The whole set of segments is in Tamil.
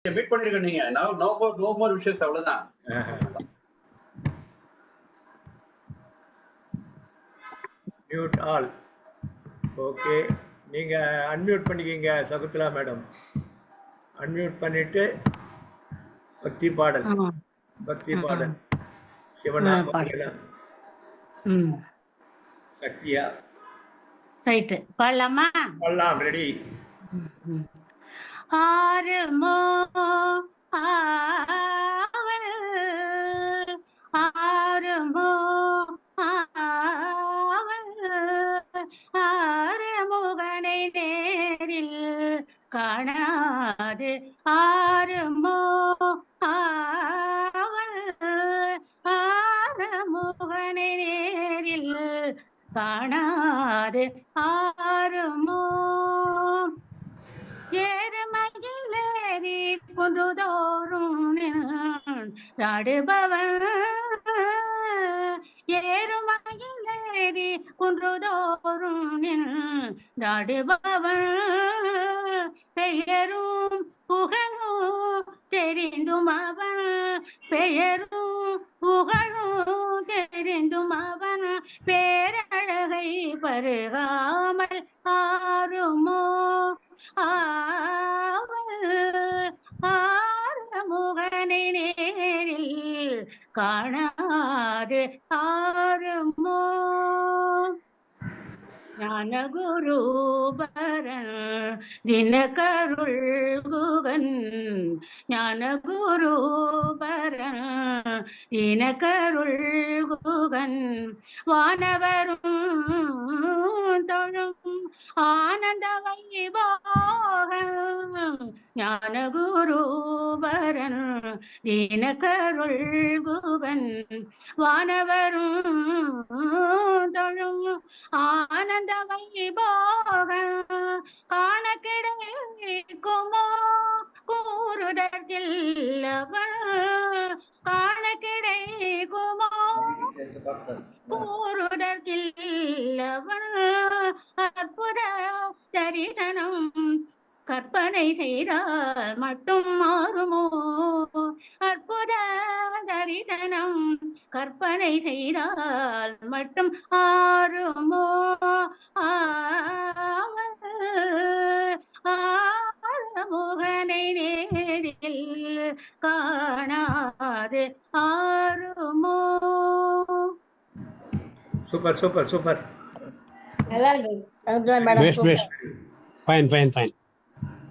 மீட் பண்ணிருக்கேன் நீங்க. நோ மோர் விஷஸ் அவ்வளவுதான். Mute all. ஓகே, நீங்க அன்மியூட் பண்ணிக்கிங்க சகுந்தலா மேடம். அன்மியூட் பண்ணிட்டு பக்தி பாடல் சிவநாமம் சக்தியா ரைட் பாடலாமா? பாடலாம். ரெடி? ஆறுமோ ஆவல் ஆறுமோ ஆவல் ஆறுமுகனை நேரில் காணாது ஆறுமோ ஆவல் ஆறுமுகனை நேரில் காணாது ஆறுமோ ஏறுமயிலேறி குன்றுதோறும் நாடுபவன் ஏறுமயிலேறி குன்றுதோறும் நாடுபவன் பெயரும் புகழும் தெரிந்தும் அவன் பெயரும் புகழும் தெரிந்தும் அவன் பேரழகை பருகாமல் ஆறுமோ ஆறுமுகனை நேரில் காணாது ஆறுமோ ஞானகுருபரன் தினகருள் குகன் ஞானகுருபரன் தினகருள் குகன் வானவரும் தொழும் ஆனந்த வைபோகன் ஞானகுருபரன் தினகருள் குகன் வானவரும் தொழும் ஆனந்த வைபோகன் காண கிடைக்குமோ கூறுதற்கில்லவன் காண கிடைக்குமோ கூறுதற்கில்லவன் அற்புத தரிசனம் கற்பனை செய்தால் மட்டும் மாறுமோ அற்புத தரிசனம் கற்பனை செய்தால் மட்டும் ஆறுமோ ஆறுமுகனை நேரில் காணாது ஆறுமோ. Super super super. Fine.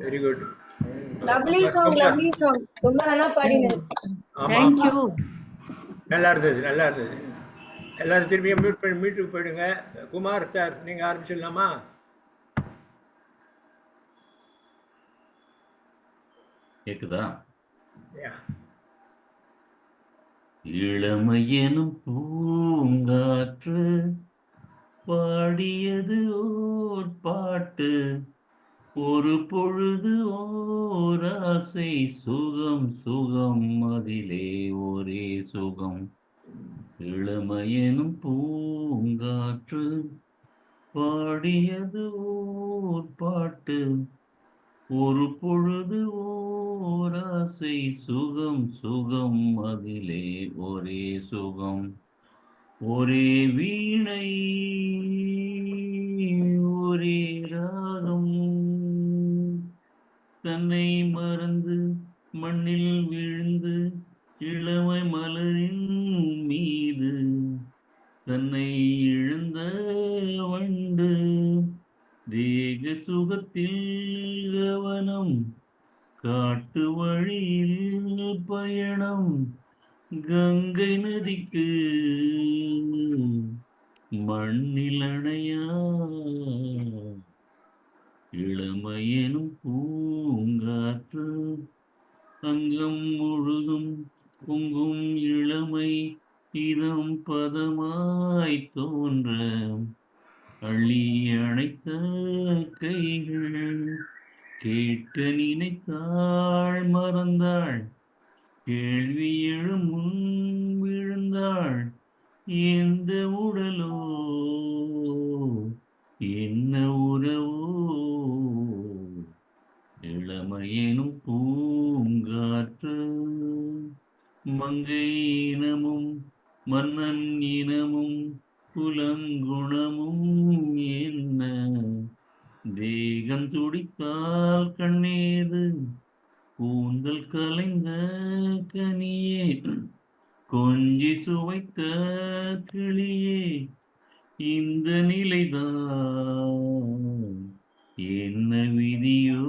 Very good. Lovely song. ரொம்ப நல்லா பாடினீங்க. Thank you. நல்லா இருந்தது. எல்லாரும் திரும்பியும் மீட்டுக்கு போயிடுங்க. குமார் சார், நீங்க ஆரம்பிச்சிடலாமா? கேக்குதா? இளமையெனும் பூங்காற்று பாடியது ஓர் பாட்டு, ஒரு பொழுது ஓர் ஆசை, சுகம் அதிலே ஒரே சுகம். இளமையெனும் பூங்காற்று பாடியது ஓர் பாட்டு, ஒரு பொழுது ஓர் ஆசை, சுகம் அதிலே ஒரே சுகம். ஒரே வீணை ஒரே ராகம், தன்னை மறந்து மண்ணில் விழுந்து இளமை மலரின் மீது தன்னை இழந்த வண்டு, தேக சுகத்தில் கவனம், காட்டு வழியில் பயணம், கங்கை நதிக்கு மண்ணில் அணையா இளமையெனும் பூங்காற்று, அங்கம் முழுதும் பொங்கும் இளமை இதம் பதமாய் தோன்ற, அள்ளி அணைத்த கைகள் கேட்க நினைத்தாள் மறந்தாள், கேள்வி எழும் முன் விழுந்தாள், எந்த உடலோ என்ன உறவோ, இளமையெனும் பூங்க மங்கை இனமும் மன்னன் இனமும் புலங்குணமும் என்ன தேகம் துடித்தால் கண்ணேது கூந்தல் கலைந்த கனியே கொஞ்சி சுவைத்த கிளியே இந்த நிலைதான் என்ன விதியோ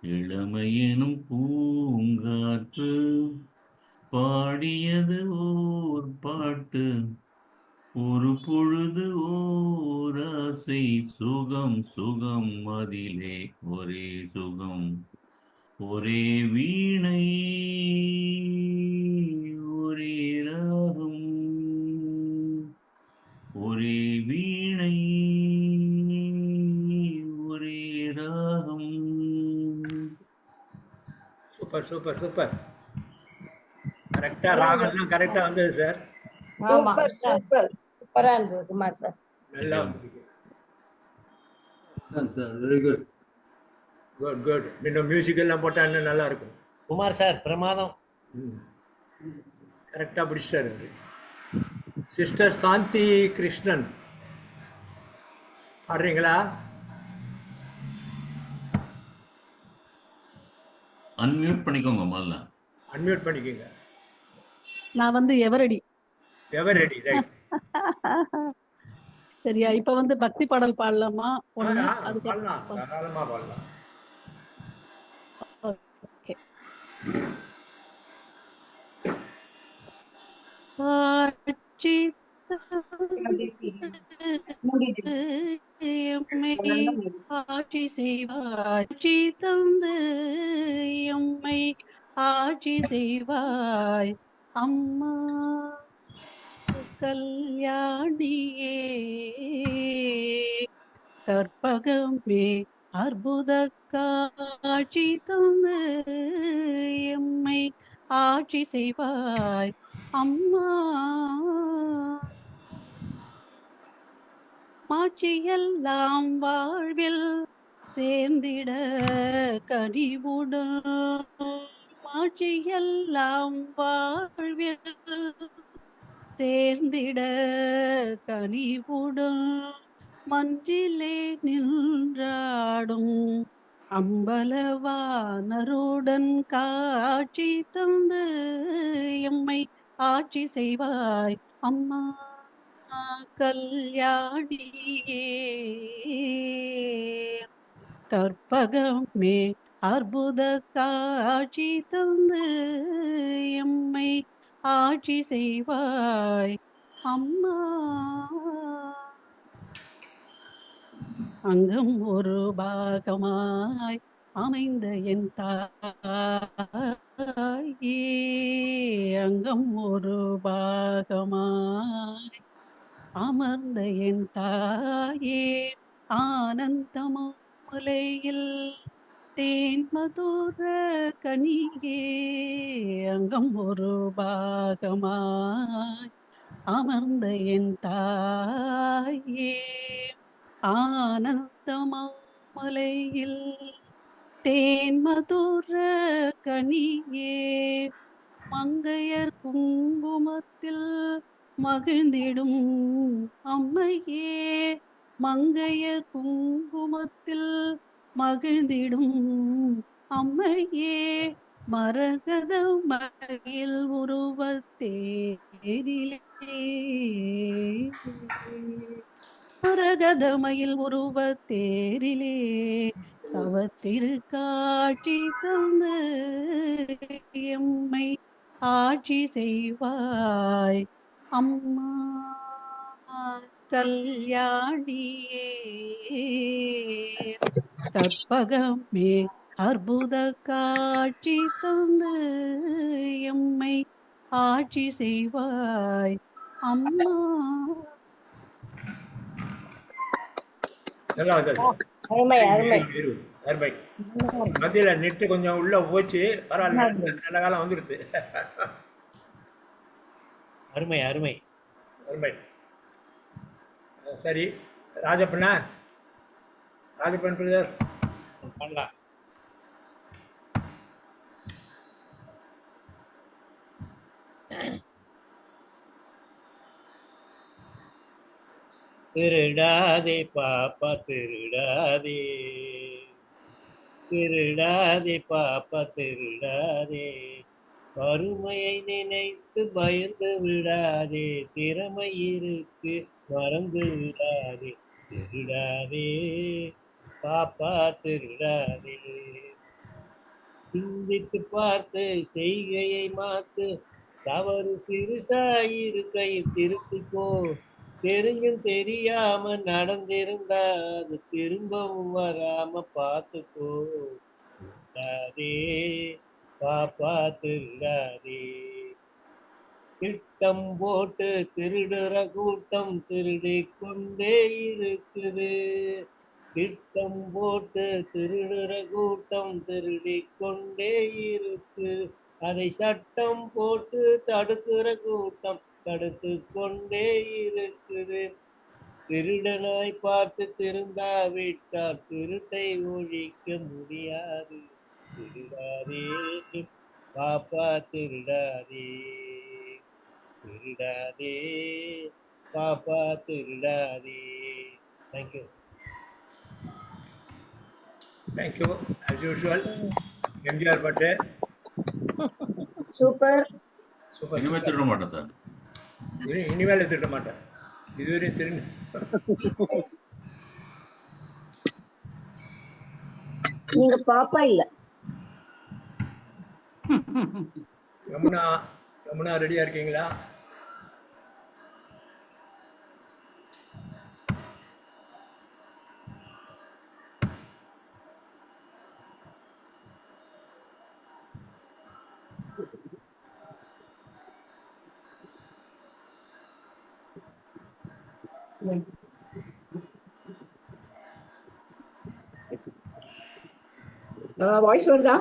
இளமையெனும் பூங்காற்று பாடியது ஓர் பாட்டு ஒரு பொழுது ஓர் ஆசை சுகம் சுகம் அதிலே ஒரே சுகம் ஒரே வீணை ஒரே ராகம் ஒரே வீணை ஒரே ராகம். Super super super. கரெக்டாக ராகம்லாம் கரெக்டாக வந்தது சார். ஆமா சூப்பர் சூப்பர் சூப்பரா இருந்தது குமார் சார். நல்லா வந்திருக்கு. Sir very good. Good good. இன்னும் மியூசிக் எல்லாம் போட்டால் இன்னும் நல்லா இருக்கும். குமார் சார் பிரமாதம். கரெக்டாக பிடிச்சாரு. சிஸ்டர் சாந்தி கிருஷ்ணன் பாடுறீங்களா? அன்மியூட் பண்ணிக்கோங்க முதல்ல. அன்மியூட் பண்ணிக்கோங்க. நான் வந்து எவரடி. எவரடி ரைட். சரியா? இப்ப வந்து பக்தி பாடல் பாடலாமா? ஒண்ணு பாடலாம், தாராளமா பாடலாம். ஓகே. ஆட்சி செய்வாய் தந்து எம்மை ஆட்சி செய்வாய் அம்மா கல்யாணியே கற்பகமே அற்புத காட்சி தந்து எம்மை ஆட்சி செய்வாய் அம்மா மாட்சியெல்லாம் வாழ்வில் சேர்ந்திட கனிவுடன் மாட்சியெல்லாம் வாழ்வில் சேர்ந்திட கனிவுடன் மன்றிலே நின்றாடும் அம்பலவானருடன் காட்சி தந்து எம்மை ஆட்சி செய்வாய் அம்மா கல்யாணியே கற்பகமே அற்புத காட்சி தந்து எம்மை ஆட்சி செய்வாய் அம்மா அங்கம் ஒரு பாகமாய் அமைந்த என் தாயே அங்கம் ஒரு பாகமாய் அமர்ந்த என் தாயே ஆனந்தமாலையில் தேன் மதுர கனியே அங்கம் ஒரு பாகமாய் அமர்ந்த என் தாயே ஆனந்தமாலையில் தேன் மதுர கனியே மங்கையர் குங்குமத்தில் மகிழ்ந்திடும் அம்மையே மங்கையர் குங்குமத்தில் மகிழ்ந்திடும் அம்மையே மரகத மயில் உருவத்தேரிலே மரகத மயில் உருவத்தேரிலே தவ திருக்காட்சி தந்து எம்மை ஆட்சி செய்வாய் அம்மா கல்யாணியே கற்பகமே அற்புத காட்சி தந்து எம்மை ஆட்சி செய்வாய் அம்மா. நல்லா வந்தது. அருமை அருமை அருமை. மத்தியில நெட்டு கொஞ்சம் உள்ள போச்சு, பரவாயில்ல, நல்ல காலம் வந்துடுது. அருமை அருமை அருமை. சரி, ராஜப்பண்ணா, ராஜப்பன் பிரதர் பண்ணலாம். திருடாதே பாப்பா திருடாதே, திருடாதே பாப்பா திருடாதே, வறுமையை நினைத்து பயந்து விடாதே, திறமை இருக்கு மறந்து விடாதே, திருடாதே பாப்பா திருடாதே. சிந்தித்து பார்த்து செய்கையை மாத்து, தவறு சிறுசாயிருக்கையில் திருத்திக்கோ, தெரிஞ்சும் தெரியாம நடந்திருந்தா அது திரும்பவும் வராம பார்த்துக்கோ, திருடாதே பாப்பா திருடாதே. திட்டம் போட்டு திருடுற கூட்டம் திருடிக் கொண்டே இருக்குது, திட்டம் போட்டு திருடுற கூட்டம் திருடிக் கொண்டே இருக்கு, அதை சட்டம் போட்டு தடுக்கிற கூட்டம் தடுத்து கொண்டே இருக்குது. திருடனாய் பார்த்து திருந்தாவிட்டால் திருட்டை ஒழிக்க முடியாது, திருடாதே பாப்பா திருடாதே, திருடாதே பாப்பா திருடாதே. Thank you. Thank you. As usual MGR பாட்டு சூப்பர். சூப்பர். இனிமே திருட மாட்டேன் சார். இனிமேல திருட மாட்டேன். இதுவரை திருடு நீங்க பாப்பா இல்ல. யமுனா, யமுனா ரெடியா இருக்கீங்களா? வாய்ஸ் வருதா?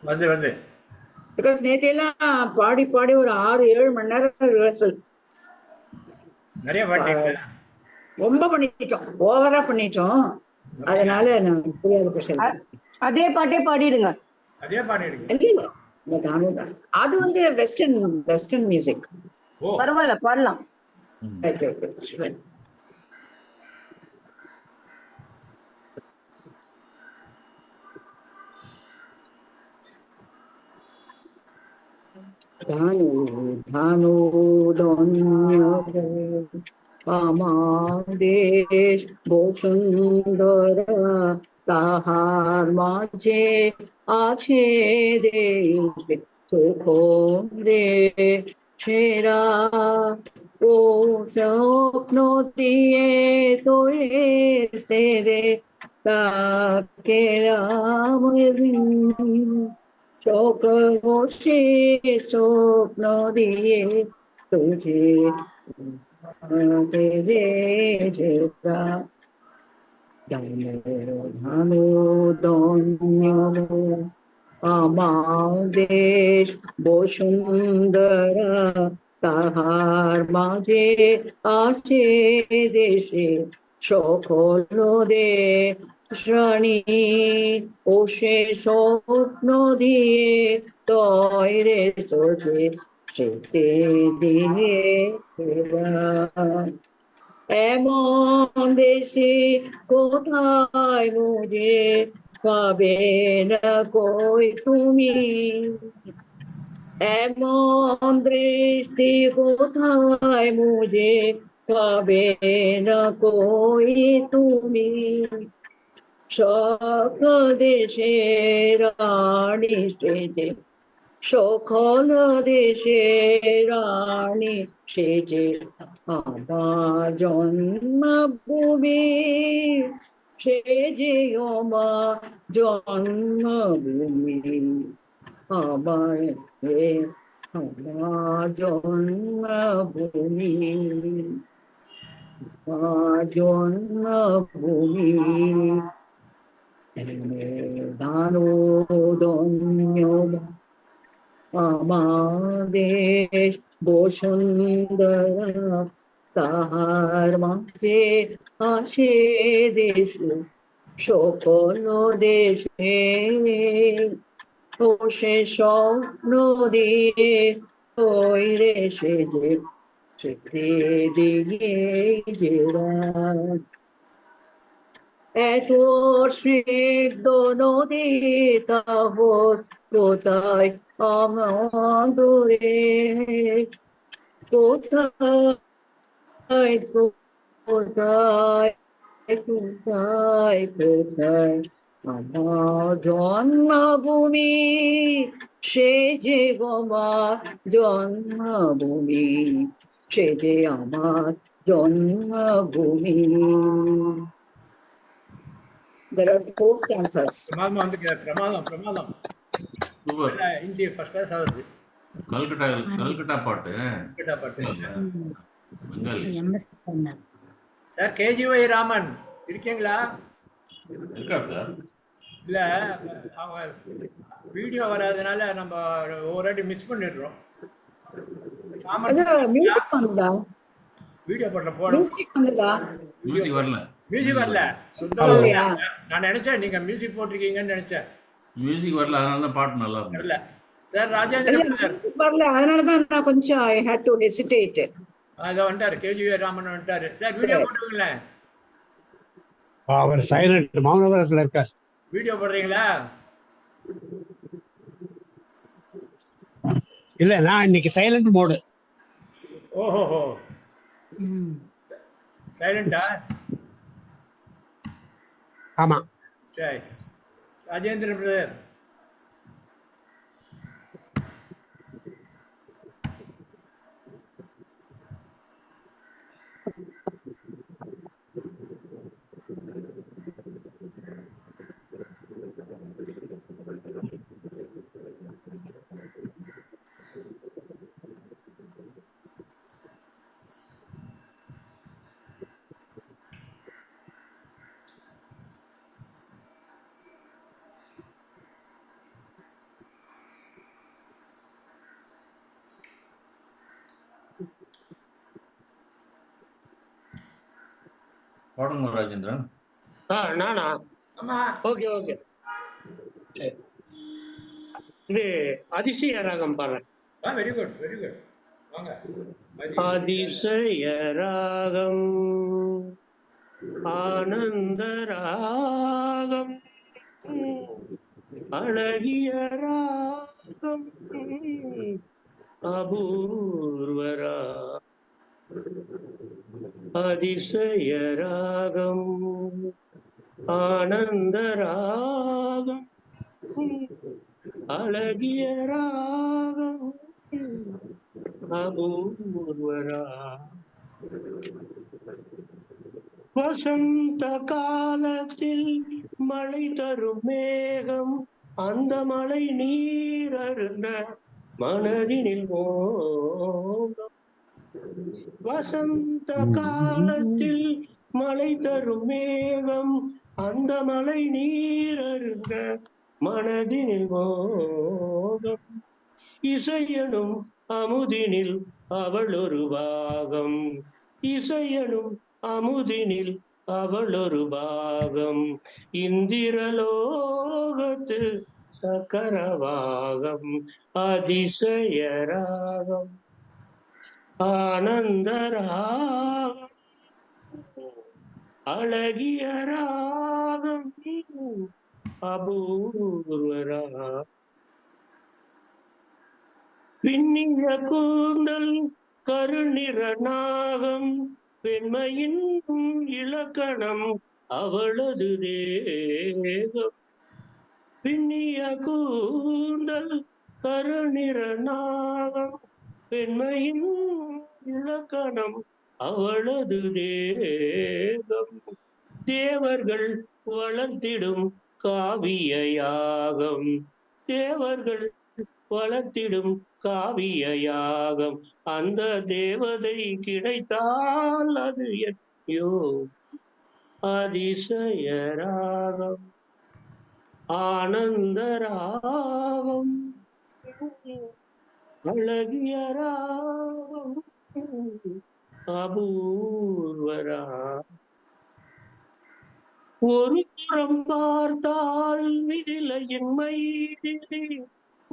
வந்து வந்து பிகாஸ் நேத்தையெல்லாம் பாடி பாடி ஒரு 6-7 மணி நேரம் ரிஹர்சல். நிறைய பாட்டீங்களா? ரொம்ப பண்ணிட்டோம், ஓவரா பண்ணிட்டோம். அதனால நான் புரியாத பிரச்சனை. அதே பாட்டே பாடிடுங்க. அதே பாடிடுங்க. அது வந்து வெஸ்டர்ன் மியூசிக். பரவாயில்ல, பாடலாம். ধানু আমাদের বসুন্ধরা, তাহার মাঝে আছে দেশ রে সেরা, ও স্বপ্ন দিয়ে তৈরি রে তাকে রাম সকল বসে স্বপ্ন দিয়ে তুঝে ধানো ধন্য আমার দেশ বসুন্ধরা, তাহার মাঝে আছে দেশে সকল দেশানি, ও সে স্বপ্ন দিয়ে তৈরে চোখে সেতে দিয়ে এমন দেশে কোথায় মুঝে পাবে না কই তুমি, এমন দৃষ্টি কোথায় মুঝে পাবে না কই তুমি, সকল দেশের রানী সেজে সকল দেশের রানী সেজে আমার জন্মভূমি, সেজে আমার জন্মভূমি, আমার জন্মভূমি, আমার জন্মভূমি। দানো ধন্য আমার দেশ বসুন্ধরা, তাহার মাঝে আসে দেশ সকল দেশে, ও সে স্বপ্ন দিয়ে তৈরে সেজে এত স্নিগ্ধ নদী তব কোথায় অমধুরে কোথায় কোথায় কোথায় কোথায় আমার জন্মভূমি সে যে আমার জন্মভূমি সে যে আমার জন্মভূমি There are 4 stanzas. பிரமாதமா வந்து பிரமாதம் சூப்பர். இந்திய ஃபர்ஸ்ட் கிளாஸ் ஆகுது. கல்கட்டா பாட்டு கல்கட்டா பாட்டு. பெங்காலி. சார் கேஜிஒய் ராமன் இருக்கீங்களா? இருக்கா சார்? இல்ல அவங்க வீடியோ வராதனால நம்ம ஒரு வாட்டி மிஸ் பண்ணிடுறோம். அது மியூசிக் வந்ததா? வீடியோ போடுற போறோம். மியூசிக் வந்ததா? மியூசிக் வரல. நான் நினைச்சேன் நீங்க மியூசிக் போட்டிருக்கீங்கன்னு நினைச்சேன். மியூசிக் வரல, அதனால தான் பாட்டு நல்லா இருக்கு. வரல சார். ராஜேந்திரன் சார் வரல, அதனால தான் நான் கொஞ்சம் I had to hesitate. அத வந்துட்டாரு, கேஜிஒய் ராமன் வந்துட்டாரு. சார் வீடியோ போட்டுருங்களேன். அவர் சைலண்ட் மௌனவரத்துல இருக்கார். வீடியோ போடுறீங்களா? இல்ல, நான் இன்னைக்கு சைலண்ட் மோடு. ஓஹோ, சைலண்டா? ஆமா. சரி, ராஜேந்திரன் பிரதர். பாடுங்க ராஜேந்திரன். நானா? ஆமா. Okay okay. இது அதிசய ராகம் பாடுறேன். Very good very good. வாங்க. அதிசய ராகம் ஆனந்த ராகம் அழகிய ராகம் அபூர்வரா அதிசய ராகம் ஆனந்த ராகம் அழகிய ராகம் அபூர்வரா வசந்த காலத்தில் மழை தரும் மேகம் அந்த மழை நீர் அருந்த மனதினில் மோகம் வசந்த காலத்தில் மழை தரும் மேகம் அந்த மழை நீர் அருந்த மனதினில் மோகம் இசையனும் அமுதினில் அவள் ஒரு பாகம் இசையனும் அமுதினில் அவள் ஒரு பாகம் இந்திரலோகத்து சக்கரவாகம் அதிசய ராகம் ஆனந்த ராகம் அழகிய ராகம் அபூர்வரா பின்னிய கூந்தல் கருநிற நாகம் பெண்மையின் இலக்கணம் அவளது தேகம் பின்னிய கூந்தல் கருநிற நாகம் பெண்மையின் இலக்கணம் அவளது தேகம் தேவர்கள் வளர்த்திடும் காவிய யாகம் தேவர்கள் வளர்த்திடும் காவிய யாகம் அந்த தேவதை கிடைத்தால் அது எத்தையோ அதிசய ராகம் ஆனந்த ராகம் அழகிய ராகம் அபூர்வரா ஒரு புறம் பார்த்தால் மிதிலையின் மைதிலி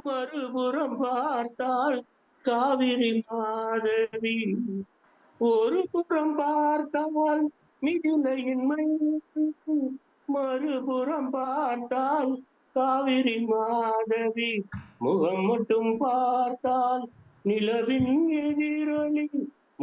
மறுபுறம் பார்த்தால் காவிரி மாதவி ஒரு புறம் பார்த்தால் மிதிலையின் மயில், மறுபுறம் பார்த்தால் காவிரி மாதவி, முகம் மட்டும் பார்த்தால் நிலவின் எதிரொலி,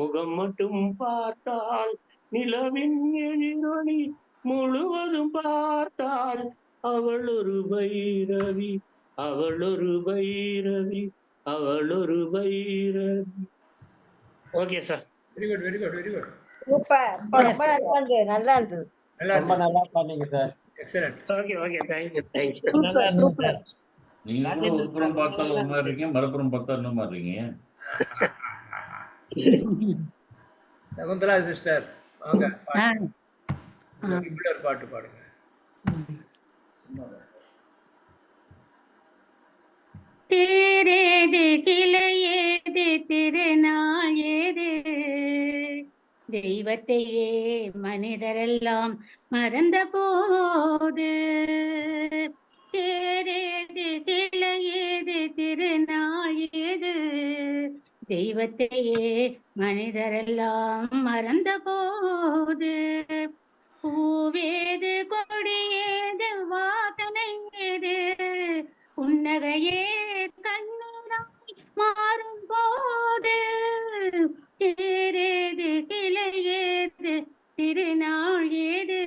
முகம் மட்டும் பார்த்தால் நிலவின் எதிரொலி, முழுவதும் பார்த்தால் அவள் ஒரு பைரவி, அவள் ஒரு பைரவி, அவள் ஒரு Bhairavi. Okay sir. Very good very good very good. Super, ரொம்ப நல்லா இருந்தது, நல்லா இருந்தது. நல்லா ரொம்ப நல்லா பண்ணீங்க sir. Excellent. Okay okay, thank you thank you. Super super. நீங்க கூட உட்புறம் பார்த்தா ஒரு மாதிரி இருக்கீங்க, மறுபுறம் பார்த்தா இன்னும் மாதிரி இருக்கீங்க. சகுந்தலா சிஸ்டர் வாங்க, இப்படி ஒரு பாட்டு பாடுங்க. தேரேது கிளையேது திருநாள் ஏது, தெய்வத்தையே மனிதரெல்லாம் மறந்த போது. தேரேது கிளையேது திருநாள் ஏது, தெய்வத்தையே மனிதரெல்லாம் மறந்த போது. பூவேது கொடியேது வாசனை ஏது, புன்னகையே கண்ணீராய் மாறும் போது. தேரேது கிளையேது திருநாள் ஏது,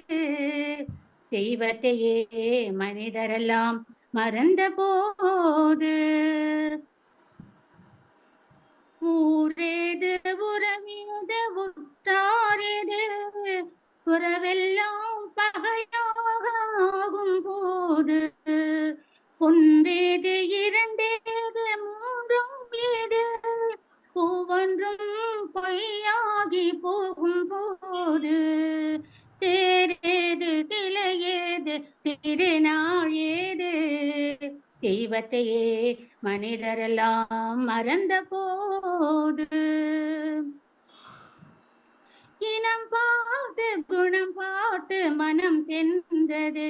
தெய்வத்தையே மனிதரெல்லாம் மறந்த போது. ஊரேது உறவேது உற்றாரேது, உறவெல்லாம் பகையாக ஆகும் போது. ஒன்றேது இரண்டேது மூன்றும் ஏது, ஒவ்வொன்றும் பொய்யாகி போகும் போது. தேரேது கிளையேது திருநாள் ஏது, தெய்வத்தையே மனிதரெல்லாம் மறந்த போது. இனம் பார்த்து குணம் பார்த்து மனம் சென்றது,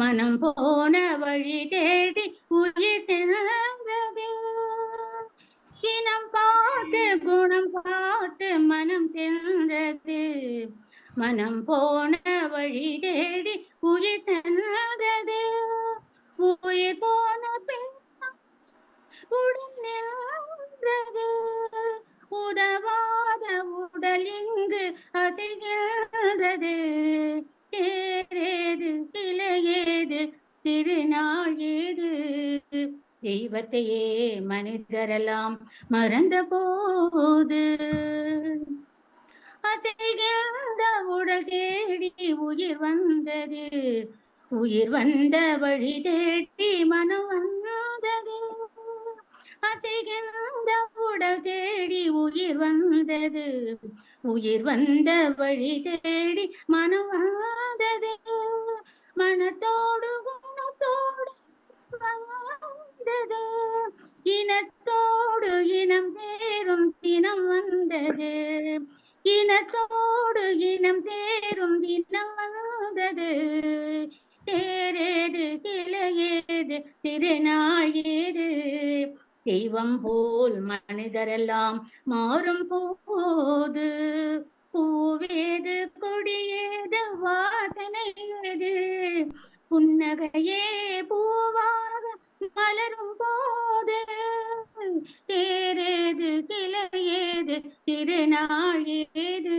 மனம் போன வழி தேடி உயிர் சென்றது. இனம் பார்த்து குணம் பார்த்து மனம் சென்றது, மனம் போன வழி தேடி உயிர் சென்றது. உயிர் போன பின் உடல் நின்றது, உதவாத உடல் இங்கு அதிர்கிறது. தேரேது கிளையேது திருநாள் ஏது, தெய்வத்தையே மனிதரெல்லாம் மறந்த போது. அதிர்ந்த உடல் தேடி உயிர் வந்தது, உயிர் வந்த வழி தேடி மனம் வந்தது. அதிர்ந்த உடல் தேடி உயிர் வந்தது, உயிர் வந்த வழி தேடி மனம் வந்தது. மனத்தோடு குணத்தோடு வந்தது, இனத்தோடு இனம் சேரும் தினம் வந்தது. இனத்தோடு இனம் சேரும் தினம் வந்தது. தேரேது கிளையேது திருநாள் ஏது, தெய்வம் போல் மனிதரெல்லாம் மாறும் போது. பூவேது கொடியேது வாசனை ஏது, புன்னகையே பூவாக மலரும் போது. தேரேது கிளையேது திருநாள் ஏது,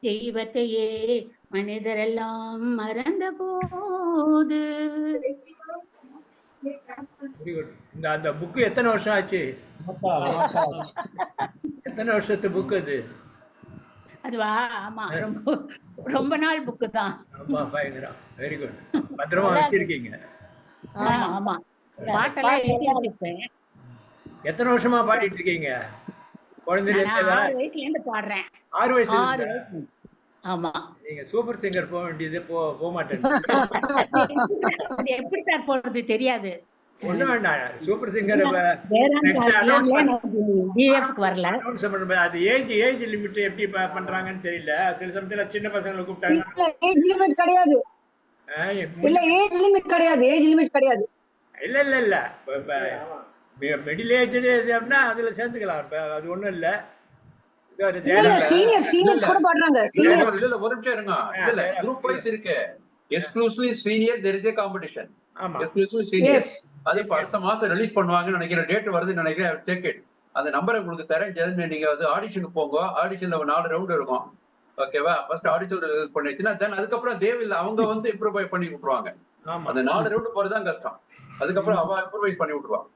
தெய்வத்தையே மனிதரெல்லாம் மறந்த போது. இந்த அந்த புக்கு எத்தனை வருஷம் ஆச்சு? எத்தனை வருஷத்து புக் அது? அதுவா? ஆமா, ரொம்ப ரொம்ப நாள் புக்கு தான். ஆமா, பயங்கரம். Very good. பத்திரமா வச்சிருக்கீங்க. ஆமா ஆமா, பாட்டெல்லாம் எழுதி வச்சிருப்பேன். எத்தனை வருஷமா பாடிட்டு இருக்கீங்க? குழந்தைல நான் 6 வயசுல இருந்து பாடுறேன். 6 வயசுல? ஆமா. நீங்க சூப்பர் சிங்கர் போக வேண்டியது, போக மாட்டேன். எப்படி சார் போறது தெரியாது. ஒண்ணும் வேண்டாம், சூப்பர் சிங்கர் வரல. அது ஏஜ் லிமிட் எப்படி பண்றாங்கன்னு தெரியல. சில சமயத்துல சின்ன பசங்களை கூப்பிட்டாங்க. ஏஜ் லிமிட் கிடையாது. இல்ல ஏஜ் லிமிட் கிடையாது, ஏஜ் லிமிட் கிடையாது. இல்ல இல்ல இல்ல, மிடில் ஏஜ் அப்படின்னா அதுல சேர்த்துக்கலாம். அது ஒண்ணும் இல்ல. இல்ல சீனியர்ஸ் கூட பாடுறாங்க. சீனியர்ஸ் இல்ல ஒரு நிமிஷம் இருங்க. இல்ல குரூப் வைஸ் இருக்கு. Exclusively senior there is a competition. Exclusively senior. அது அடுத்த மாசம் ரிலீஸ் பண்ணுவாங்கன்னு நினைக்கிறேன். டேட் வருதுன்னு நினைக்கிறேன். Check it. அந்த நம்பரை உங்களுக்கு தரேன். ஜெர்மனி நீங்க வந்து ஆடிஷனுக்கு போங்க. ஆடிஷன்ல 4 ரவுண்ட் இருக்கும். ஓகேவா? ஃபர்ஸ்ட் ஆடிஷன் பண்ணிச்சுன்னா தென் அதுக்கப்புறம் தேவையில்லை அவங்க வந்து இம்ப்ரூவைஸ் பண்ணி விட்டுருவாங்க. அந்த 4 ரவுண்ட் போறதுதான் கஷ்டம். அதுக்கப்புறம் அவ இம்ப்ரூவைஸ் பண்ணி விட்டுருவாங்க.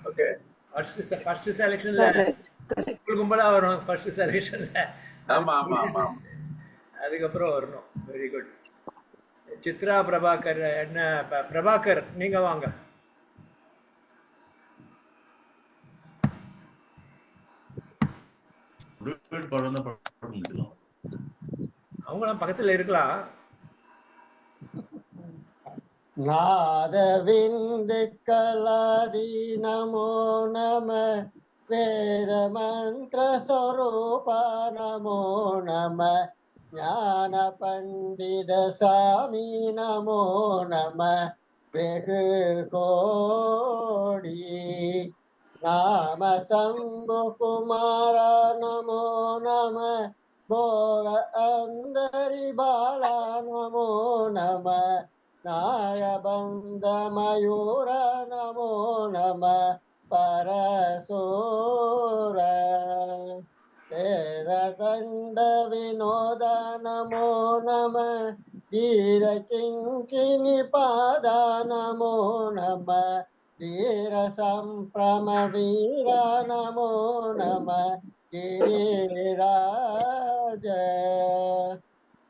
ஓகே. ஃபர்ஸ்ட் செலக்ஷன்ல கும்பலா வரும். ஃபர்ஸ்ட் செலக்ஷன்ல ஆமா ஆமா ஆமா. அதுக்கப்புறம் வரணும். Very good. சித்ரா பிரபாகர் என்ன பிரபாகர் நீங்க வாங்க. அவங்களாம் பக்கத்துல இருக்கலாம். நாதவிந்து கலாதி நமோ நம வேத மந்திர ஸ்வரூப நமோ நம ஞான பண்டித சாமி நமோ நம வெகு கோடி நாம சம்பு குமார நமோ நம போக அந்தரி பாலா நமோ நம நாயபந்த மயூர நமோ நம பரசூர வேததண்ட வினோத நமோ நம தீர கிங்கினி பாத நமோ நம தீர சம்பிரம வீர நமோ நம गिरिराज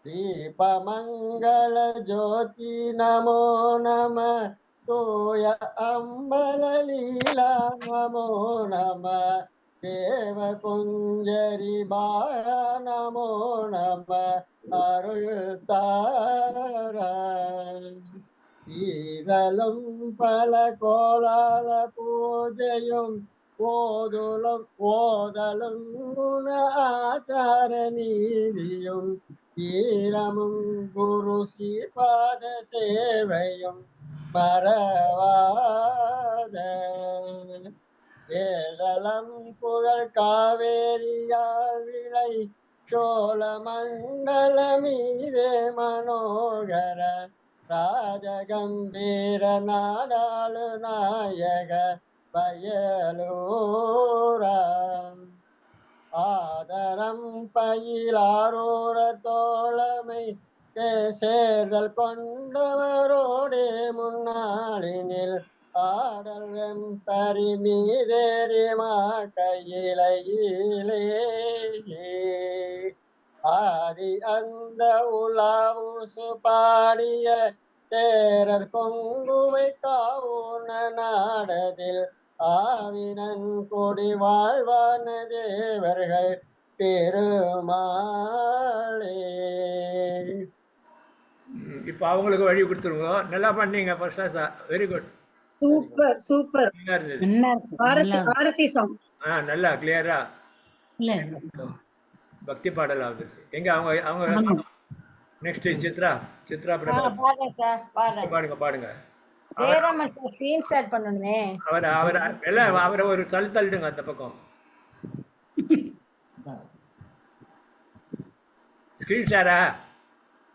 दीपमंगल ज्योति नमो नमः तोय अम्बल लीला नमो नमः देव कुंजरी बाया नमो नमः अरुतारा ஈதலும் பல கோலால பூஜையும் ஓதலும் குண ஆச்சார நீதியும் ஈரமும் குரு ஸ்ரீபாத சேவையும் மறவாத ஏதலம் புகழ் காவேரியால் விளை சோழ மண்டல மீதே மனோகர ராஜகம்பீர நாடாளு நாயக பயலூரா ஆதரம் பயிலாரூர தோழமை சேர்தல் கொண்டவரோடே முன்னாளினில் ஆடல் வெம்பரி மீதேறிமா கையிலையிலே ஆதி அந்த உலாவுசு பாடிய தேரர் கொங்குவை காவுன நாடதில் ஆவினன் கொடி வாழ்வான தேவர்கள் பெருமாளே. இப்ப அவங்களுக்கு வழி கொடுத்துருங்க. நல்லா பண்ணீங்க. First class. Very good. Super super. ஆரத்தி சாங் நல்லா கிளியரா பக்தி பாடல் ஆகுது. எங்க அவங்க நெக்ஸ்ட் சித்ரா பாடுங்க. அவரை ஒரு தள்ளிடுங்க அந்த பக்கம். ஸ்கிரீன் ஷேரா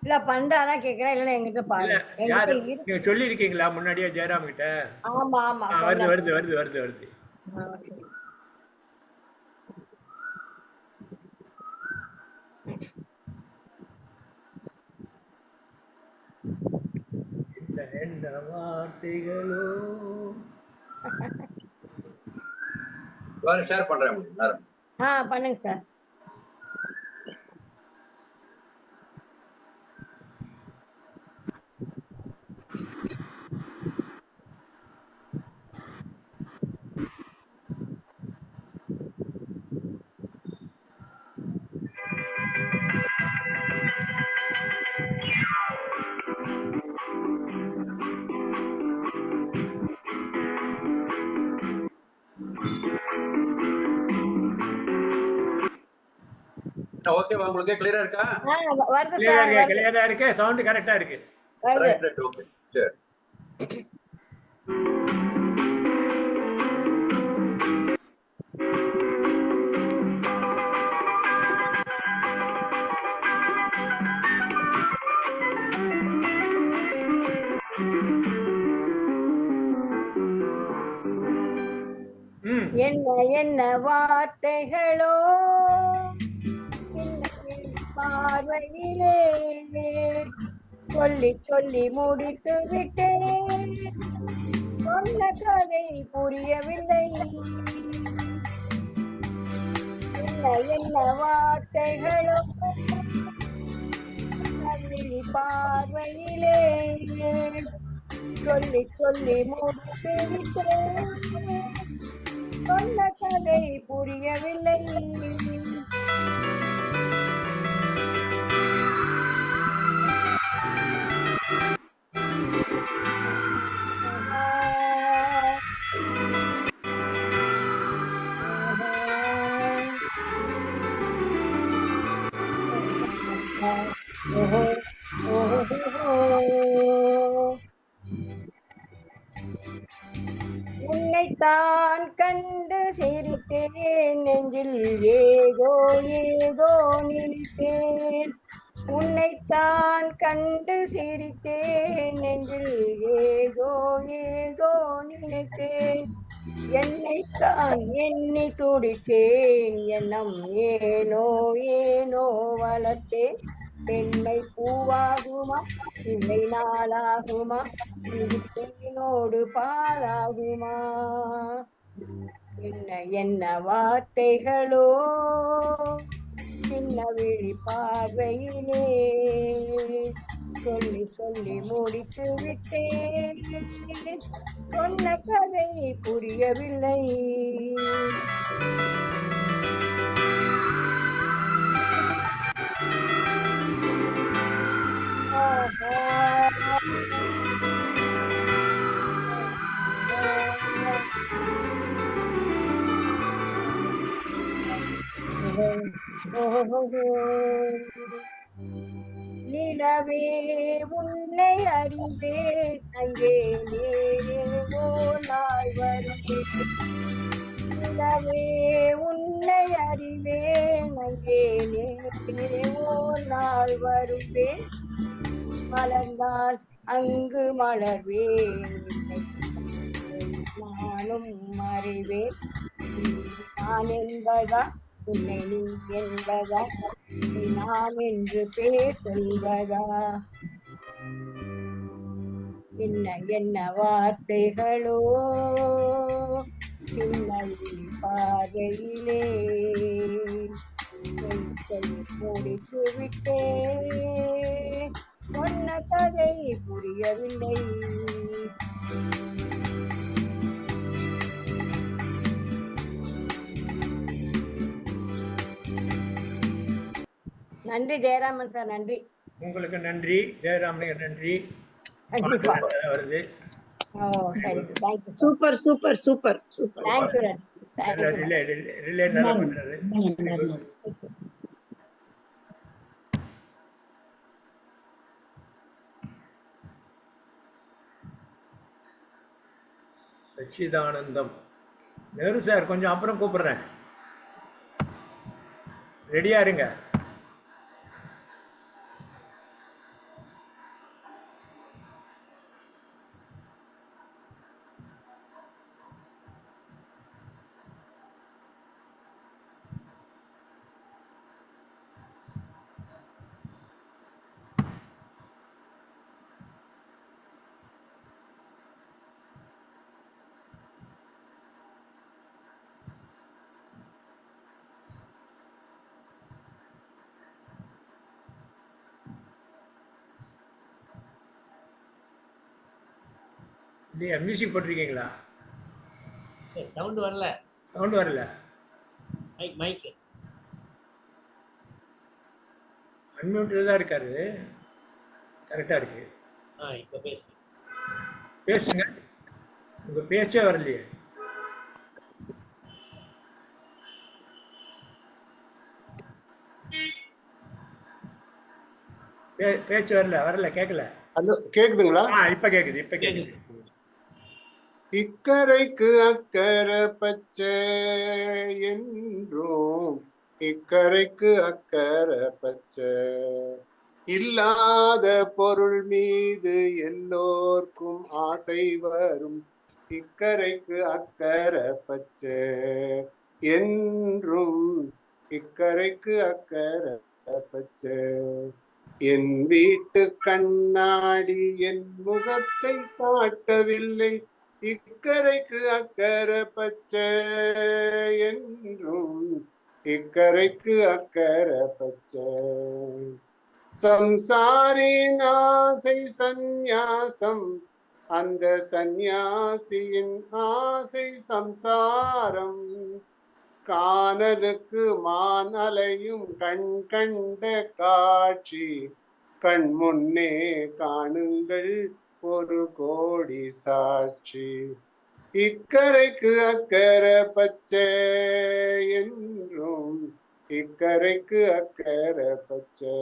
இல்ல பண்றானா கேக்குறேன். இல்ல என்கிட்ட பாரு. யாரு நீங்க சொல்லி இருக்கீங்களா முன்னாடியே ஜெயராம் கிட்ட? ஆமா ஆமா வருது. என்ன வார்த்தைகளோ ஷேர் பண்றேன். பண்ணுங்க சார். ஓகேவா? உங்களுக்கு கிளியரா இருக்கா? வருது சார். கிளியரா இருக்கு. சவுண்ட் கரெக்ட்டா இருக்கு. ரைட் ஓகே சரி. என்ன என்ன வார்த்தைகளோ பார்வையிலே சொல்லி சொல்லி முடித்து விட்டேன், சொன்ன கதை புரியவில்லை. என்ன என்ன வார்த்தைகளோ பார்வையிலே சொல்லி சொல்லி முடித்து விட்டேன், சொன்ன கதை புரியவில்லை. உன்னைத்தான் கண்டு சிரித்தேன், நெஞ்சில் ஏதோ ஏதோ நினைத்தேன். உன்னைத்தான் கண்டு சிரித்தேன், நெஞ்சில் ஏதோ ஏதோ நினைத்தேன். என்னைத்தான் எண்ணி துடித்தேன், எண்ணம் ஏனோ ஏனோ வளர்த்தேன். பெண்மை பூவாகுமா இல்லை நாளாகுமா, தேனோடு பாலாகுமா. என்ன என்ன வார்த்தைகளோ சின்ன விழி பார்வையிலே சொல்லி சொல்லி முடித்து விட்டேன், சொன்ன கதை புரியவில்லை. நிலவே உன்னை அறிந்தேன், அங்கே நேரோ நாள் வருவேன். நிலவே உன்னை அறிவேன், அங்கே நேரோ நாள் வருவேன். மலர்ந்தால் அங்கு மலர்வேன், நானும் அறிவேன். நான் என்பதா உன்னை நீ என்பதா, நான் என்று பேர் சொல்வதா. என்ன என்ன வார்த்தைகளோ சின்ன பார்வையிலே முடித்து விட்டேன், சொன்ன கதை புரியவில்லை. நன்றி ஜெயராமன் சார், நன்றி. உங்களுக்கு நன்றி ஜெயராமனுக்கு நன்றி. வருது. Super super super super. Relay நல்லா பண்றாரு. சச்சிதானந்தம். நேரு சார் கொஞ்சம் அப்புறம் கூப்பிடுறேன், ரெடியா இருங்க. இல்லையா மியூசிக் போட்டிருக்கீங்களா? சவுண்ட் வரல. சவுண்ட் வரல. மைக் அன்மியூட்டில் தான் இருக்காரு. கரெக்டாக இருக்கு. இப்போ பேசுங்க. உங்கள் பேச்சே வரலையே. பேச்சு வரல கேட்கல. கேக்குதுங்களா? இப்ப கேக்குது. இக்கரைக்கு அக்கறை பச்சை என்றும், இக்கரைக்கு அக்கறை பச்சை, இல்லாத பொருள் மீது எல்லோர்க்கும் ஆசை வரும், இக்கரைக்கு அக்கறை பச்சை என்றும் இக்கரைக்கு அக்கறை பச்சை. என் வீட்டு கண்ணாடி என் முகத்தை காட்டவில்லை, இக்கரைக்கு அக்கறை பச்சை என்றும் இக்கரைக்கு அக்கறை பச்சை. சம்சாரின் ஆசை சந்நியாசம், அந்த சந்நியாசியின் ஆசை சம்சாரம். காணலுக்கு மான் அலையும் கண் கண்ட காட்சி, கண் முன்னே காணுங்கள் ஒரு கோடி சாட்சி. இக்கரைக்கு அக்கறை பச்சை என்றும் இக்கரைக்கு அக்கறை பச்சை.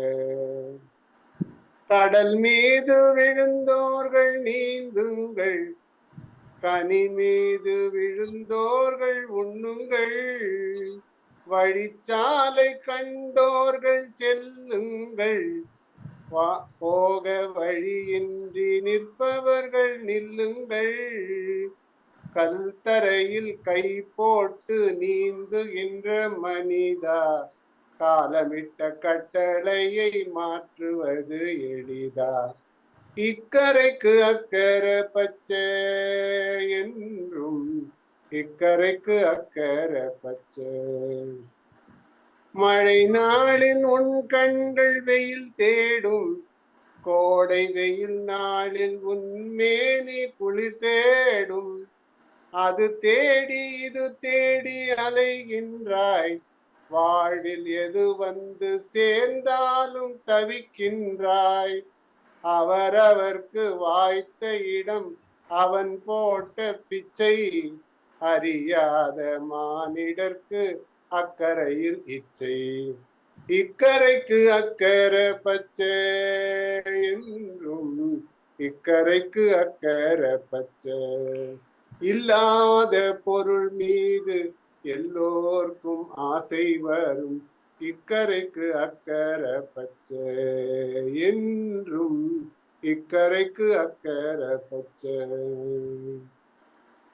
கடல் மீது விழுந்தோர்கள் நீந்துங்கள், கனி மீது விழுந்தோர்கள் உண்ணுங்கள், வழிச்சாலை கண்டோர்கள் செல்லுங்கள், போக வழியின்றி நிற்பவர்கள் நில்லுங்கள். கல் தரையில் கை போட்டு நீந்துகின்ற மனிதா, காலமிட்ட கட்டளையை மாற்றுவது எளிதா. இக்கரைக்கு அக்கறை பச்சை என்றும் இக்கரைக்கு அக்கறை பச்சை. மழை நாளில் உன் கண்கள் வெயில் தேடும், கோடை வெயில் நாளில் உன் மேனி குளிர் தேடும். அது தேடி இது தேடி அலைகின்றாய், வாழ்வில் எது வந்து சேர்ந்தாலும் தவிக்கின்றாய். அவரவர்க்கு வாய்த்த இடம் அவன் போட்ட பிச்சை, அறியாத மானிடர்க்கு அக்கறையில் இச்சை. இக்கரைக்கு அக்கறை பச்சை என்றும் இக்கரைக்கு அக்கறை பச்சை. இல்லாத பொருள் மீது எல்லோர்க்கும் ஆசை வரும், இக்கரைக்கு அக்கறை பச்சை என்றும் இக்கரைக்கு அக்கறை பச்சை.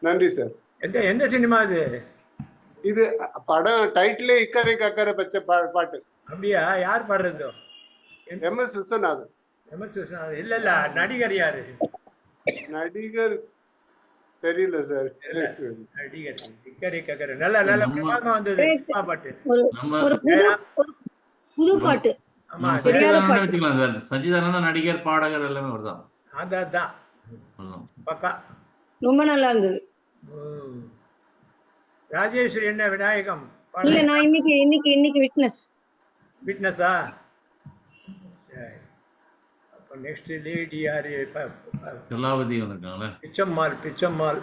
நன்றி சார். எந்த சினிமா இது? இது படம் டைட்டிலே இக்கரைக்கு அக்கறை பச்சை பாட்டு. அப்படியா? யார் பாடுறது? MS விஸ்வநாதன். MS விஸ்வநாதன் இல்ல, நடிகர் யாரு? நடிகர் தெரியல சார். நடிகர் இக்கரைக்கு அக்கறை. நல்ல நல்ல பிரமாதமா வந்தது பாட்டு. ஒரு புது பாட்டு. ஆமா, வச்சுக்கலாம் சார். சச்சிதானந்தா நடிகர் பாடகர் எல்லாமே வருதான். அதான் பக்கா ரொம்ப நல்லா இருந்தது. ராஜேஸ்வரி என்ன விநாயகம்? இல்ல, நான் இன்னைக்கு விட்னஸா? சரி. அப்ப நெக்ஸ்ட் லேடி யாரு? கலாவதி வந்திருக்காங்களே. பிச்சம்மாள்.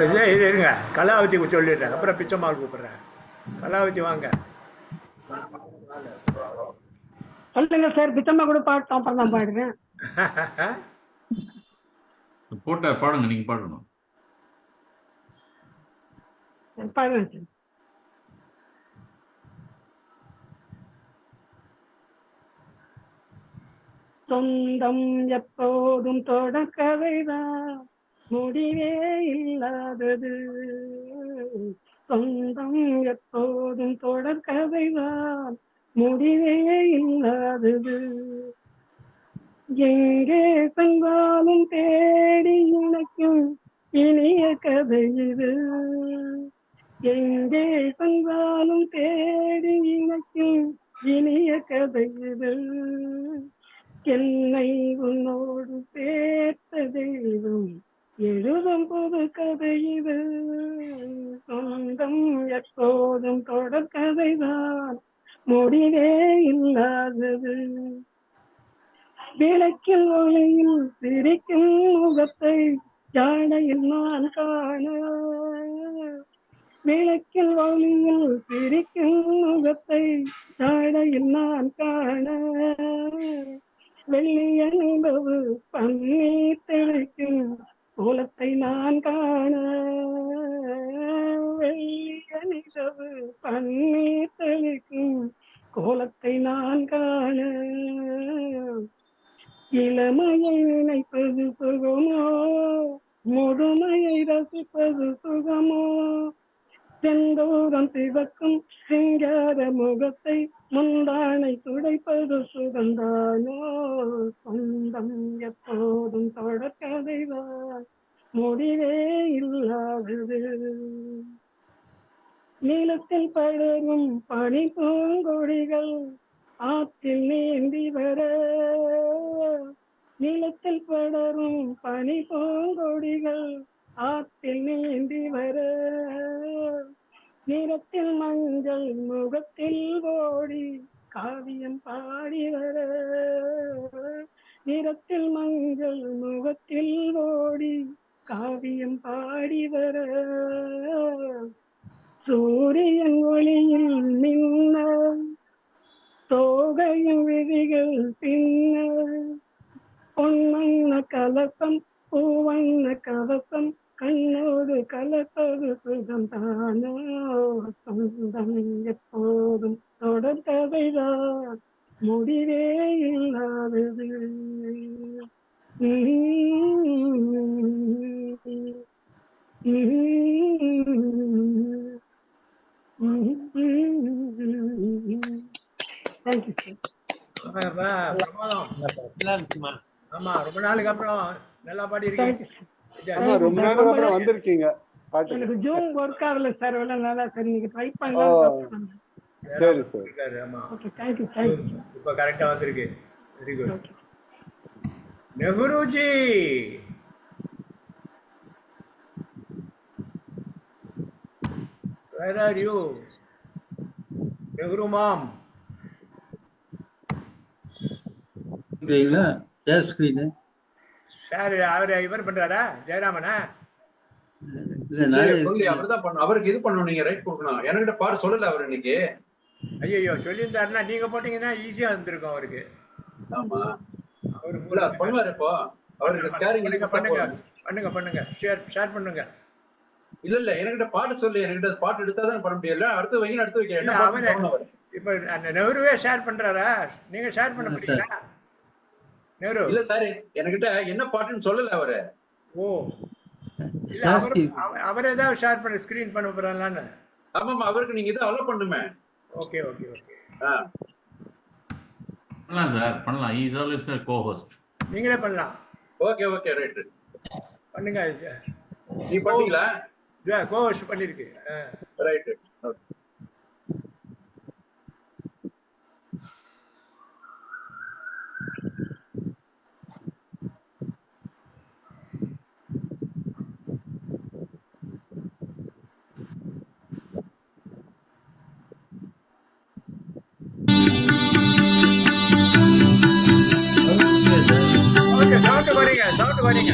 இது இருங்க, கலாவதி சொல்லிடுறேன், அப்புறம் பிச்சம்மாள் கூப்பிடுறேன். கலாவதி வாங்க. சொல்லுங்க சார். பிச்சம்மா கூட பாட்டு அப்புறம் தான் பாடுறேன். பாடுங்க, நீங்க பாடணும். பாடுறேன் சார். சொந்தம் எப்போதும் தொடர்கதைதான், முடிவே இல்லாதது. சொந்தம் எப்போதும் தொடர்கதைதான், முடிவே இல்லாதது. எங்கே சென்றாலும் தேடி இணைக்கும் இனிய கதை இது. எங்கே சென்றாலும் தேடி இணைக்கும் இனிய கதை இது. என்னை உன்னோடு சேர்த்த தெய்வம் எழுதும் புது கதை இது. சொந்தம் எப்போதும் தொடர் கதைதான், முடிவே இல்லாதது. விளக்கில் ஒளியில் சிரிக்கும் முகத்தை ஜாடையில் நான் காண. விளக்கில் ஒளியில் சிரிக்கும் முகத்தை ஜாடையில் நான் காண. வெள்ளிய நிலவு பன்னீர் தெளிக்கும் கோலத்தை நான் காண. வெள்ளிய நிலவு பன்னீர் தெளிக்கும் கோலத்தை நான் காண. இளமையை நினைப்பது சுகமோ, முதுமையை ரசிப்பது சுகமோ செந்தூரம் சிவக்கும் சிங்கார முகத்தை முந்தானை துடைப்பது சுகந்தானோ சொந்தம் எப்போதும் தொடர்கதைதான் முடிவே இல்லாதது நீளத்தில் படரும் பனி பூங்கொடிகள் ஆற்றில் நீந்தி வர நீளத்தில் படரும் பனி பூங்கொடிகள் ஆற்றில் நீந்தி வர நிறத்தில் மஞ்சள் முகத்தில் ஓடி காவியம் பாடி வர நிறத்தில் மஞ்சள் முகத்தில் ஓடி காவியம் பாடி வர சூரியன் ஒளியில் மின்ன தோகையின் விதிகள் பின்ன பொன்வண்ண கலப்பம் பூவண்ண கவசம் கண்ணோடு கலப்பது சுகம் தானோ சொந்தம் எப்போதும் தொடர் கதைதான் முடிவே இல்லாதது தேங்க்யூ சார். ஆமா ரொம்ப நாளுக்கு அப்புறம் நல்லா பாடி இருக்கீங்க. ரொம்ப நாளுக்கு அப்புறம் வந்திருக்கீங்க. எனக்கு ஜூம் ஒர்க் ஆகல சார், எவ்வளவு நாளா சார் நீங்க ட்ரை பண்ணலாம். சரி சார். ஆமா ஓகே தேங்க்யூ தேங்க்யூ. இப்போ கரெக்டா வந்திருக்கு. Very good. Nehruji where are you? Nehru ma'am இருக்கீங்களா? ஷேர் ஸ்கிரீன் சார் அவர் இவர் பண்றாரா ஜெயராமனா? இல்ல நானே சொல்லி அவர்தான் பண்ணணும். அவருக்கு இது பண்ணணும், நீங்க ரைட் கொடுக்கணும். என்கிட்ட பாரு சொல்லல அவர் இன்னைக்கு. ஐயோ சொல்லியிருந்தாருன்னா நீங்க போட்டீங்கன்னா ஈஸியா இருந்திருக்கும் அவருக்கு. ஆமா அவரு பண்ணுவாரு. இப்போ அவருக்கு ஸ்கேரிங் பண்ணுங்க பண்ணுங்க ஷேர் பண்ணுங்க. இல்ல என்கிட்ட பாட்டு சொல்லி என்கிட்ட பாட்டு எடுத்தாதான் பண்ண முடியல. அடுத்து வைங்க அடுத்து வைக்கிறேன். இப்ப நெஹ்ருவே ஷேர் பண்றாரா? நீங்க ஷேர் பண்ண முடியுங்களா? நெஹ்ரு இல்ல சார் என்கிட்ட என்ன பாட்டுன்னு சொல்லல அவரு. ஓ அவர் ஏதாவது ஷேர் பண்ண ஸ்கிரீன் பண்ண போறாங்களான்னு? ஆமாமா அவருக்கு நீங்க இதை அலோ பண்ணுமே. ஓகே ஓகே ஓகே பண்ணலாம் சார் பண்ணலாம். Is always a co-host. நீங்களே பண்ணலாம். ஓகே ஓகே ரைட் பண்ணுங்க. நீ பண்ணீங்களா? co-host பண்ணிருக்கு. Right okay. சவுண்ட் வரீங்க.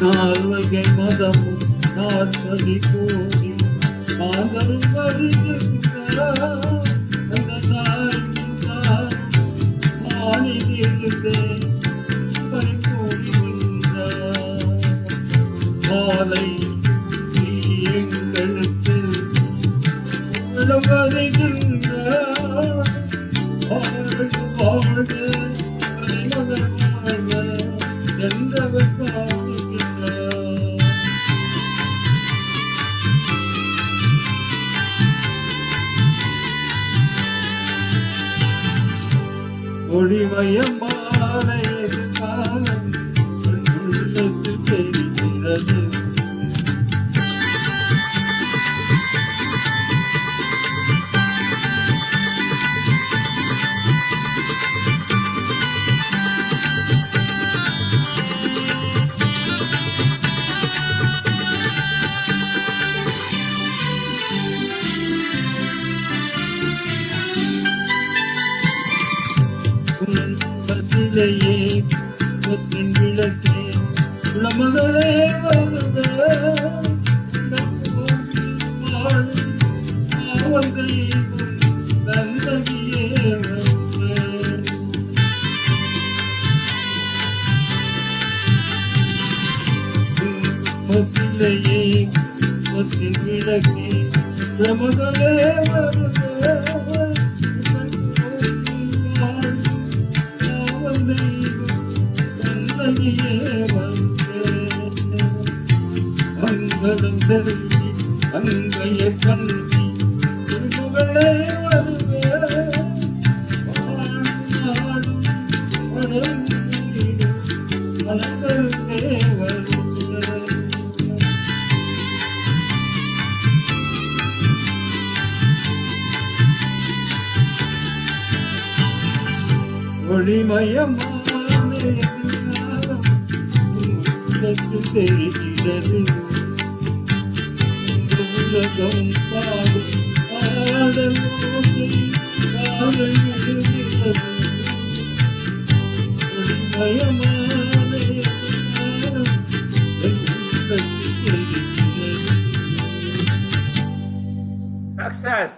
நாள் உலகை மதமும் 40 கோடி மாந்தரும் வருகின்றார் அந்த தாயின் தானும் மானிலிருந்தே பறிப்போடுகின்றார் மாலை சுற்றி எங்கள் செல்வம் வருகின்றார் வாழ்க வாழ்க மகள் வாழ்க என்றவர் பாடுகின்றார் ஒளிமயமான எதிர்காலம் உள்ளத்தில் தெரிகிறது பசிலையே கொத்தின் விளக்கே உளமகளே வருக வாழும் காவல் தெய்வம் கந்தகியே வருக பசிலையே கொத்தின் விளக்கே உளமகளே வருக அங்கடம் செல்வி அங்கைய கல்வி திருமகளே வருக நாடும் வளர்ந்திடும் வளர்ந்தே வருக ஒளிமயமான எதிர்காலம் உள்ளத்தில் தெரிகிறது இந்த உலகம் பாடும் பாடல் நோக்கி பாடல் விடுகிறது ஒளிமயமான எதிர்காலம் உள்ளத்தில் தெரிகிறது. Success.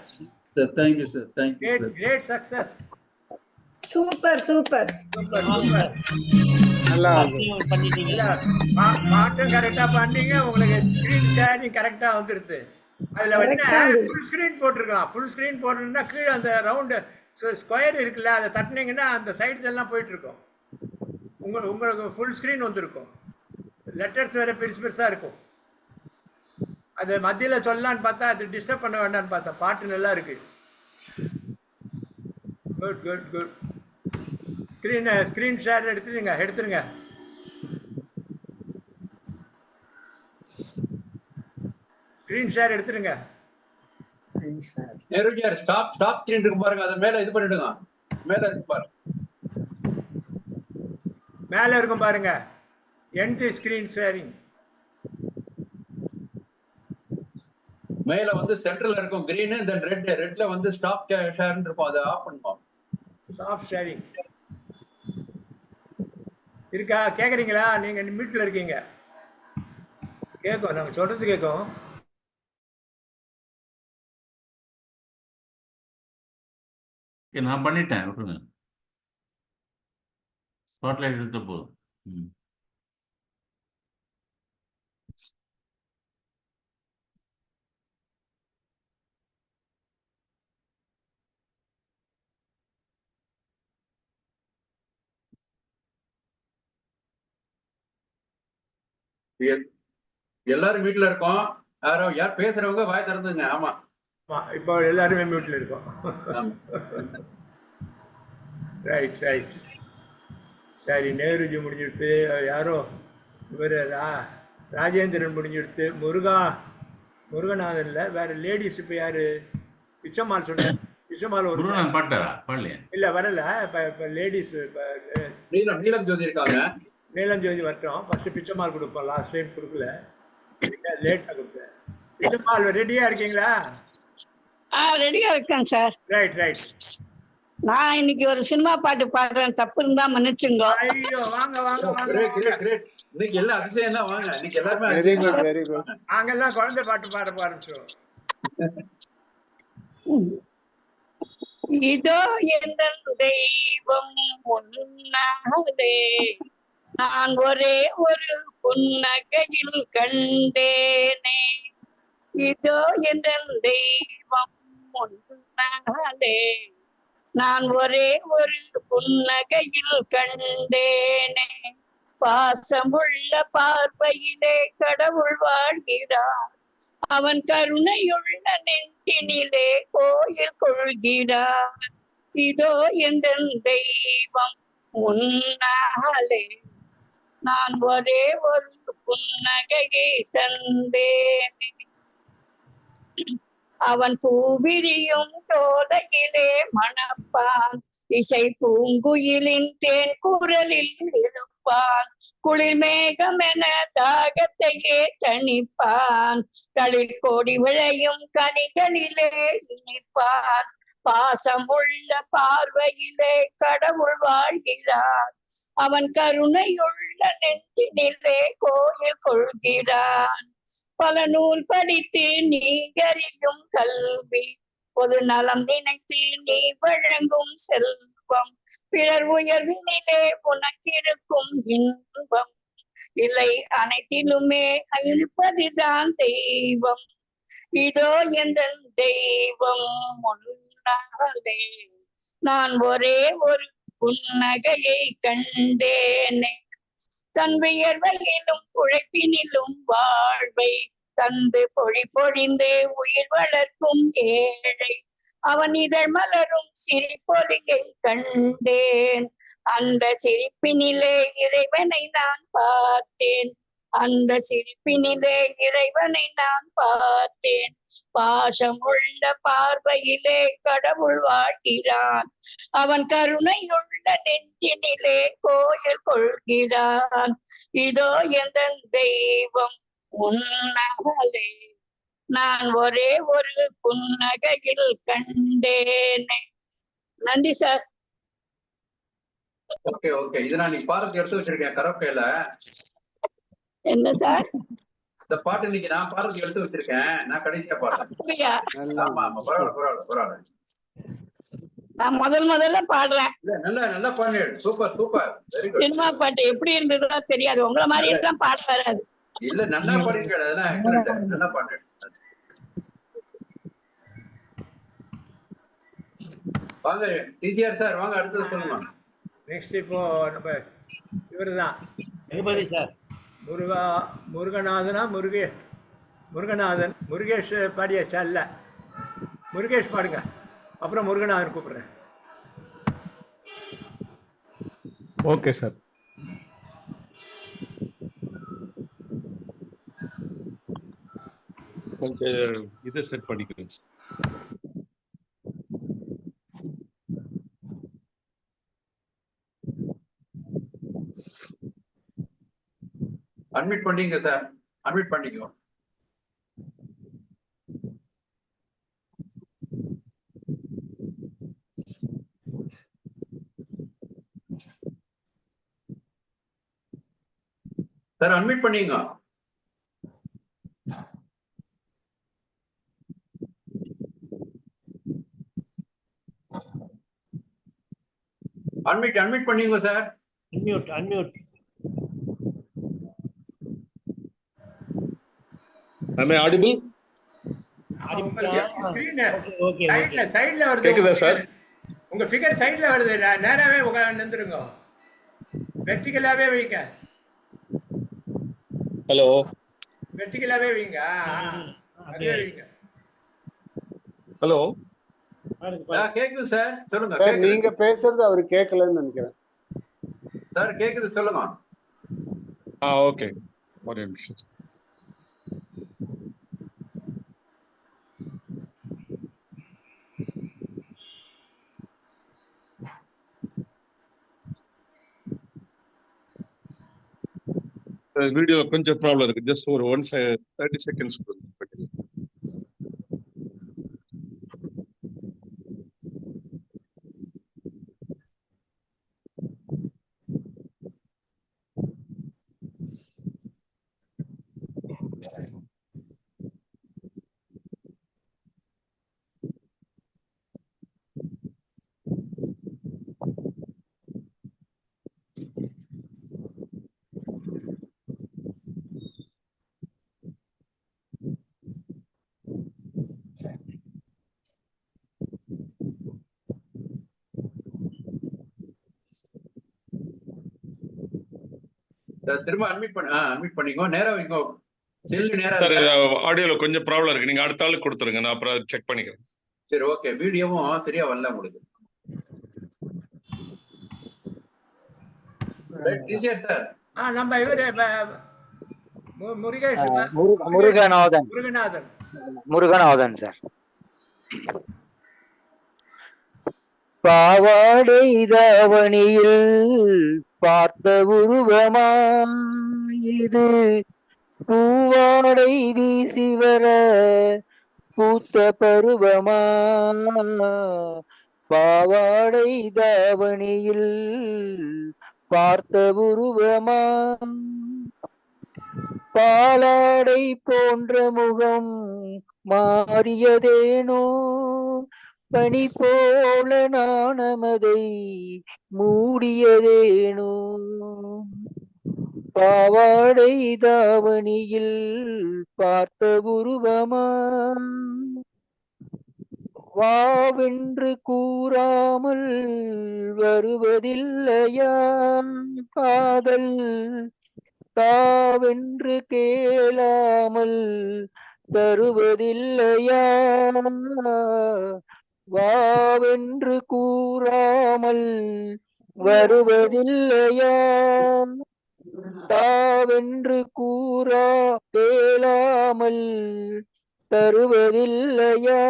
Sir, thank you, sir. Thank you, Great, sir. great success. Super super Super, super. நல்லா பண்ணிட்டீங்க. இல்ல, பாட்டும் கரெக்டா பண்ணீங்க, உங்களுக்கு ஸ்கிரீன் ஷேரிங் கரெக்டா வந்துருது. அதுல வந்து Correct ஆ வந்துருச்சு. ஃபுல் ஸ்கிரீன் போட்டிருக்கலாம். ஃபுல் ஸ்கிரீன் போட்டோம்னா கீழே அந்த ரவுண்டு ஸ்கொயர் இருக்குல்ல, அதை தட்டினீங்கன்னா அந்த சைட்ஸ் எல்லாம் போயிட்டு இருக்கும். உங்களுக்கு ஃபுல் ஸ்கிரீன் வந்திருக்கும். லெட்டர்ஸ் வேற பெருசு பெருசா இருக்கும். அது மத்தியில் சொல்லலான்னு பார்த்தா அது டிஸ்டர்ப் பண்ண வேண்டாம்னு பார்த்தா பாட்டு நல்லா இருக்கு. Good good good. Screen share எடுத்துருங்க. ஸ்க்ரீன் ஷேர் எடுத்துருங்க. நேருஜியார் ஸ்டாப் ஸ்க்ரீன் இருக்கு பாருங்க, அதை மேல இது பண்ணிடுங்க. மேல இருக்கு பாருங்க, மேலே இருக்கும் பாருங்க. End screen sharing. மேல வந்து சென்ட்ரல் இருக்கும் கிரீன், தென் ரெட்ல வந்து ஸ்டாப் ஷேர் இருக்கும், அதை ஆஃப் பண்ணுவோம். சாஃப்ட் ஷேரிங் இருக்கா? கேட்குறீங்களா? நீங்கள் மியூட்டில் இருக்கீங்க. கேட்கும், நாங்கள் சொல்கிறது கேட்கும். நான் பண்ணிட்டேன், விட்டுருங்க. ஸ்பாட்லைட் எடுத்த போதும். எல்லாரும் வீட்டுல இருக்கோம். யார் பேசுறவங்க வாய் திறந்துங்க. ஆமா, இப்போ எல்லாருமே மியூட்டில் இருக்கோம். Right right. சரி, நேருஜி முடிஞ்சிடுத்து. யாரோ இவர் ராஜேந்திரன் முடிஞ்சிடுத்து. முருகநாதன் இல்லை, வேற லேடிஸ். இப்போ யாரு? பிச்சம்மாள் சொன்னேன். பிச்சம்மாள் ஒரு இல்லை வரல. இப்போ லேடிஸ் நீலம் ஜோதி இருக்காங்க. நீலம் ஜோதி வரட்டும். ஃபர்ஸ்ட் பிச்சம்மாள் கொடுப்போம். லாஸ்ட் டைம் கொடுக்கல, லேட்டாக கொடுத்தேன். பிச்சம்மாள் ரெடியா இருக்கீங்களா? ரெடியா இருக்கேன் சார். Right right. நான் இன்னைக்கு ஒரு சினிமா பாட்டு பாடுறேன், தப்பு இருந்தா மன்னிச்சுங்க. ஐயோ வாங்க வாங்க வாங்க கிரேட் கிரேட் கிரேட். இன்னைக்கு எல்லாம் அதிசயம் தான். வாங்க, இன்னைக்கு எல்லாருமே வெரி குட் வெரி குட். நாங்கெல்லாம் குழந்தை பாட்டு பாட ஆரம்பிச்சோம். இதோ எந்த தெய்வம் முன்னாலே நான் ஒரே ஒரு புன்னகையில் கண்டேனே. இதோ எந்த தெய்வம் முன்னாலே நான் ஒரே ஒரு புன்னகையில் கண்டேனே. பாசமுள்ள பார்வையிலே கடவுள் வாழ்கிறார், அவன் கருணையுள்ள நெஞ்சினிலே கோயில் கொள்கிறார். இதோ எந்த தெய்வம் முன்னாலே நான் ஒரே ஒரு புன்னகையை தந்தேனே. அவன் பூவிரியும் தோலையிலே மணப்பான், இசை பூங்குயிலின் தேன் குரலில் இருப்பான். குளிர் மேகம் என தாகத்தையே தணிப்பான், களிர் கோடி விளையும் கனிகளிலே இனிப்பான். பாசமுள்ள பார்வையிலே கடவுள் வாழ்கிறார், அவன் கருணையுள்ள நெஞ்சினிலே கோயில் கொள்கிறான். பல நூல் படித்து நீ அறியும் கல்வி, பொது நலம் நினைத்து நீ வழங்கும் செல்வம், பிறர் உயர்வினிலே உனக்கிருக்கும் இன்பம், இல்லை அனைத்திலுமே இருப்பதுதான் தெய்வம். இதோ எந்த தெய்வம் முன்னாலே நான் ஒரே ஒரு புன்னகையை கண்டேனே. தன் வியர்வையிலும் உழைப்பினிலும் வாழ்வை தந்து பொழி பொழிந்து உயிர் வளர்க்கும் ஏழை, அவன் இதழ் மலரும் சிரிப்பொலியை கண்டேன். அந்த சிரிப்பினிலே இறைவனை நான் பார்த்தேன், அந்த சிரிப்பினிலே இறைவனை நான் பார்த்தேன். பாசமுள்ள பார்வையிலே கடவுள் வாழ்கிறான், அவன் கருணையுள்ள நெஞ்சினிலே கோயில் கொள்கிறான். இதோ எந்த தெய்வம் உன்னாலே நான் ஒரே ஒரு புன்னகையில் கண்டேனே. நன்றி சார். Okay okay. இதை நான் இன்னைக்கு பாடத்துக்கு எடுத்து வச்சிருக்கேன் கரோக்கையில. என்ன சார்? இந்த பாட்டு இன்னைக்கு நான் பாடத்துக்கு எடுத்து வச்சிருக்கேன். நான் கடைசியா பாடுறேன். ஆமா ஆமா, பரவாயில்ல பரவாயில்ல பரவாயில்ல. நான் முதல்ல பாடுறேன். நல்லா நல்லா பாடு. Super super, very good. Cinema பாட்டு எப்படி இருந்ததுன்னா தெரியாது, உங்களை மாதிரி எல்லாம் பாட வராது. இல்ல நல்லா பாடுங்க, அதெல்லாம் எக்ஸலென்ட், நல்லா பாடு. வாங்க டிசிஆர் சார், வாங்க அடுத்தது சொல்லுங்க. நெக்ஸ்ட் இப்போ நம்ம இவர்தான் ரகுபதி சார். முருகநாதனா முருகநாதன் முருகேஷ் பாடியாச்சா? இல்ல முருகேஷ் பாடுங்க, அப்புறம் முருகநாதன் கூப்பிடுறேன். Okay sir. கொஞ்சம் இதை செட் பண்ணிக்கிறேன் சார். அட்மிட் பண்ணீங்க சார், அட்மிட் பண்ணிக்கோ. சார் அட்மிட் பண்ணீங்க. அட்மிட் பண்ணீங்க sir. Unmute unmute. Am I audible? சைடுல வருது. கேக்குதா சார்? உங்க ஃபிகர் சைடுல வருது, நேராவே நின்றுங்க, வெர்டிகலாவே வைங்க. ஹலோ, வெர்டிகலாவே வைங்க. அதே வைங்க. ஹலோ கேக்குது சார், சொல்லுங்க. சார் நீங்க பேசுறது அவரு கேட்கலன்னு நினைக்கிறேன். சார் கேக்குது, சொல்லுங்க. ஓகே, ஒரு நிமிஷம். வீடியோ கொஞ்சம் ப்ராப்ளம் இருக்கு. ஜஸ்ட் ஒரு 30 செகண்ட்ஸ். திரும்ப அட்மிட் பண்ணிக்கோ. நேரம் வைக்கோ. செல்லு நேரம் சார் ஆடியோல கொஞ்சம் ப்ராப்ளம் இருக்கு. நீங்க அடுத்த ஆளுக்கு கொடுத்துருங்க, நான் அப்புறம் செக் பண்ணிக்கிறேன். சரி, ஓகே. வீடியோவும் சரியா வரல உங்களுக்கு. சார் நம்ம இவரு முருகநாதன் சார். பாவாடை தாவணியில் பார்த்த உருவமாயிது, பூவாடை வீசி வர பூத்த பருவமா. பாவாடை தாவணியில் பார்த்த உருவமா, பாலாடை போன்ற முகம் மாறியதேனோ, பனி போல நாணமதை மூடியதேனோ. பாவாடை தாவணியில் பார்த்த உருவமா, வாவென்று கூறாமல் வருவதில்லையா காதல், தாவென்று கேளாமல் தருவதில்லையா. வாவென்று கூறாமல் வருவதில்லையா, தாவென்று கூறா கேளாமல் தருவதில்லையா.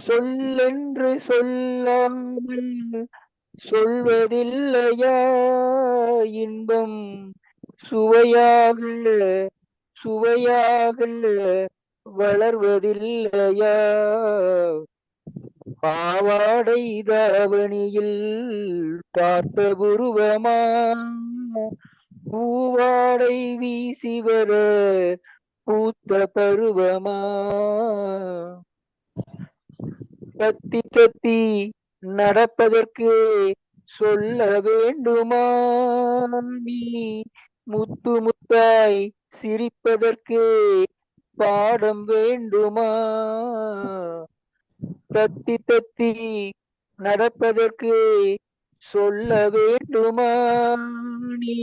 சொல்லென்று சொல்லாமல் சொல்வதில்லையா, இன்பம் சுவையாக சுவையாக வளர்வதில்லையா. பாவாடை தாவணியில் பார்த்த உருவமா, பூவாடை வீசி வர பூத்த பருவமா. தத்தி தத்தி நடப்பதற்கு சொல்ல வேண்டுமா நீ, முத்து முத்தாய் சிரிப்பதற்கு பாடம் வேண்டுமா. தத்தி தத்தி நடப்பதற்கு சொல்ல வேண்டுமா நீ,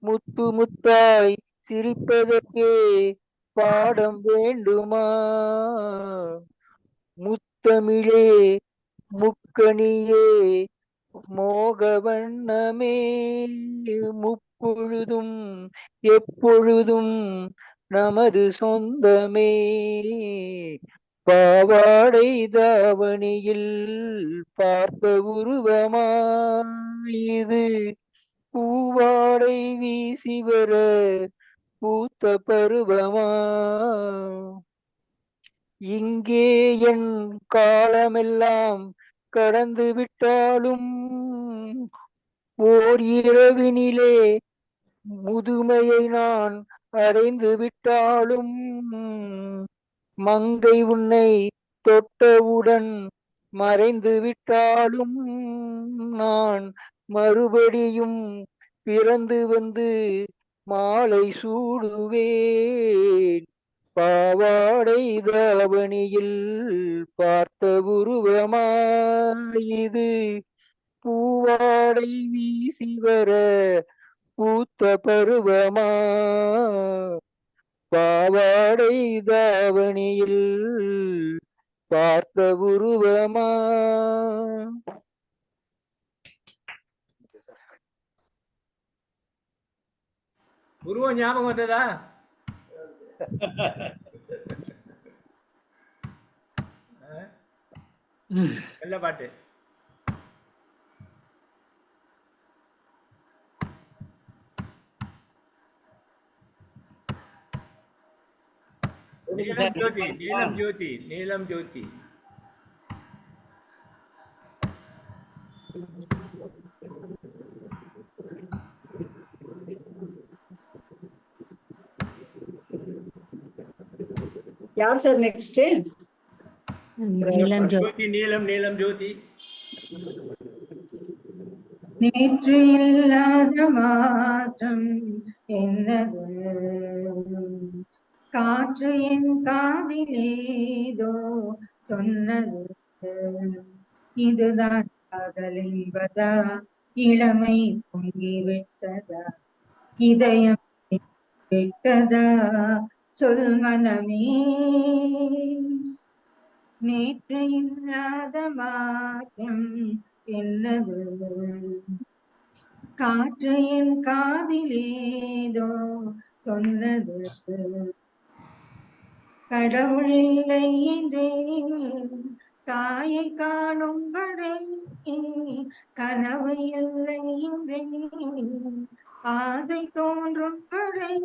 முத்து முத்தாய் சிரிப்பதற்கு பாடம் வேண்டுமா. முத்தமிழே முக்கணியே மோகவண்ணமே, முப்பொழுதும் எப்பொழுதும் நமது சொந்தமே. பாவாடை தாவணியில் பார்த்த உருவமா, இது பூவாடை வீசி வர பூத்த பருவமா. இங்கே என் காலமெல்லாம் கடந்து விட்டாலும், ஓர் இரவினிலே முதுமையை நான் அடைந்து விட்டாலும், மங்கை உன்னை தொட்டவுடன் மறைந்து விட்டாலும், நான் மறுபடியும் பிறந்து வந்து மாலை சூடுவேன். பாவாடை தாவணியில் பார்த்த உருவமா, இது பூவாடை வீசி வர பூத்த பருவமா. பாவாடை தாவணியில் பார்த்த உருவமா. உருவம் ஞாபகம் வந்ததா? நல்ல பாட்டு. நீலம் ஜோதி, நீலம் ஜோதி, நீலம் ஜோதி. யார் சார் நெக்ஸ்ட்? ஜோதி, நீலம் ஜோதி. நேற்று இல்லாத மாற்றம் என்னது, காற்று என் காதிலேதோ சொன்னது, இதுதான் காதல் என்பதா, இளமை பொங்கிவிட்டதா, இதயம் விட்டதா, சொல் மனமே. நேற்று இல்லாத மாற்றம் என்னது, காற்று என் காதிலேதோ சொன்னது, கடவுள் இல்லை என்றேன் தாயை காணும் வரை, கனவு இல்லை என்றேன் ஆசை தோன்றும் வரை,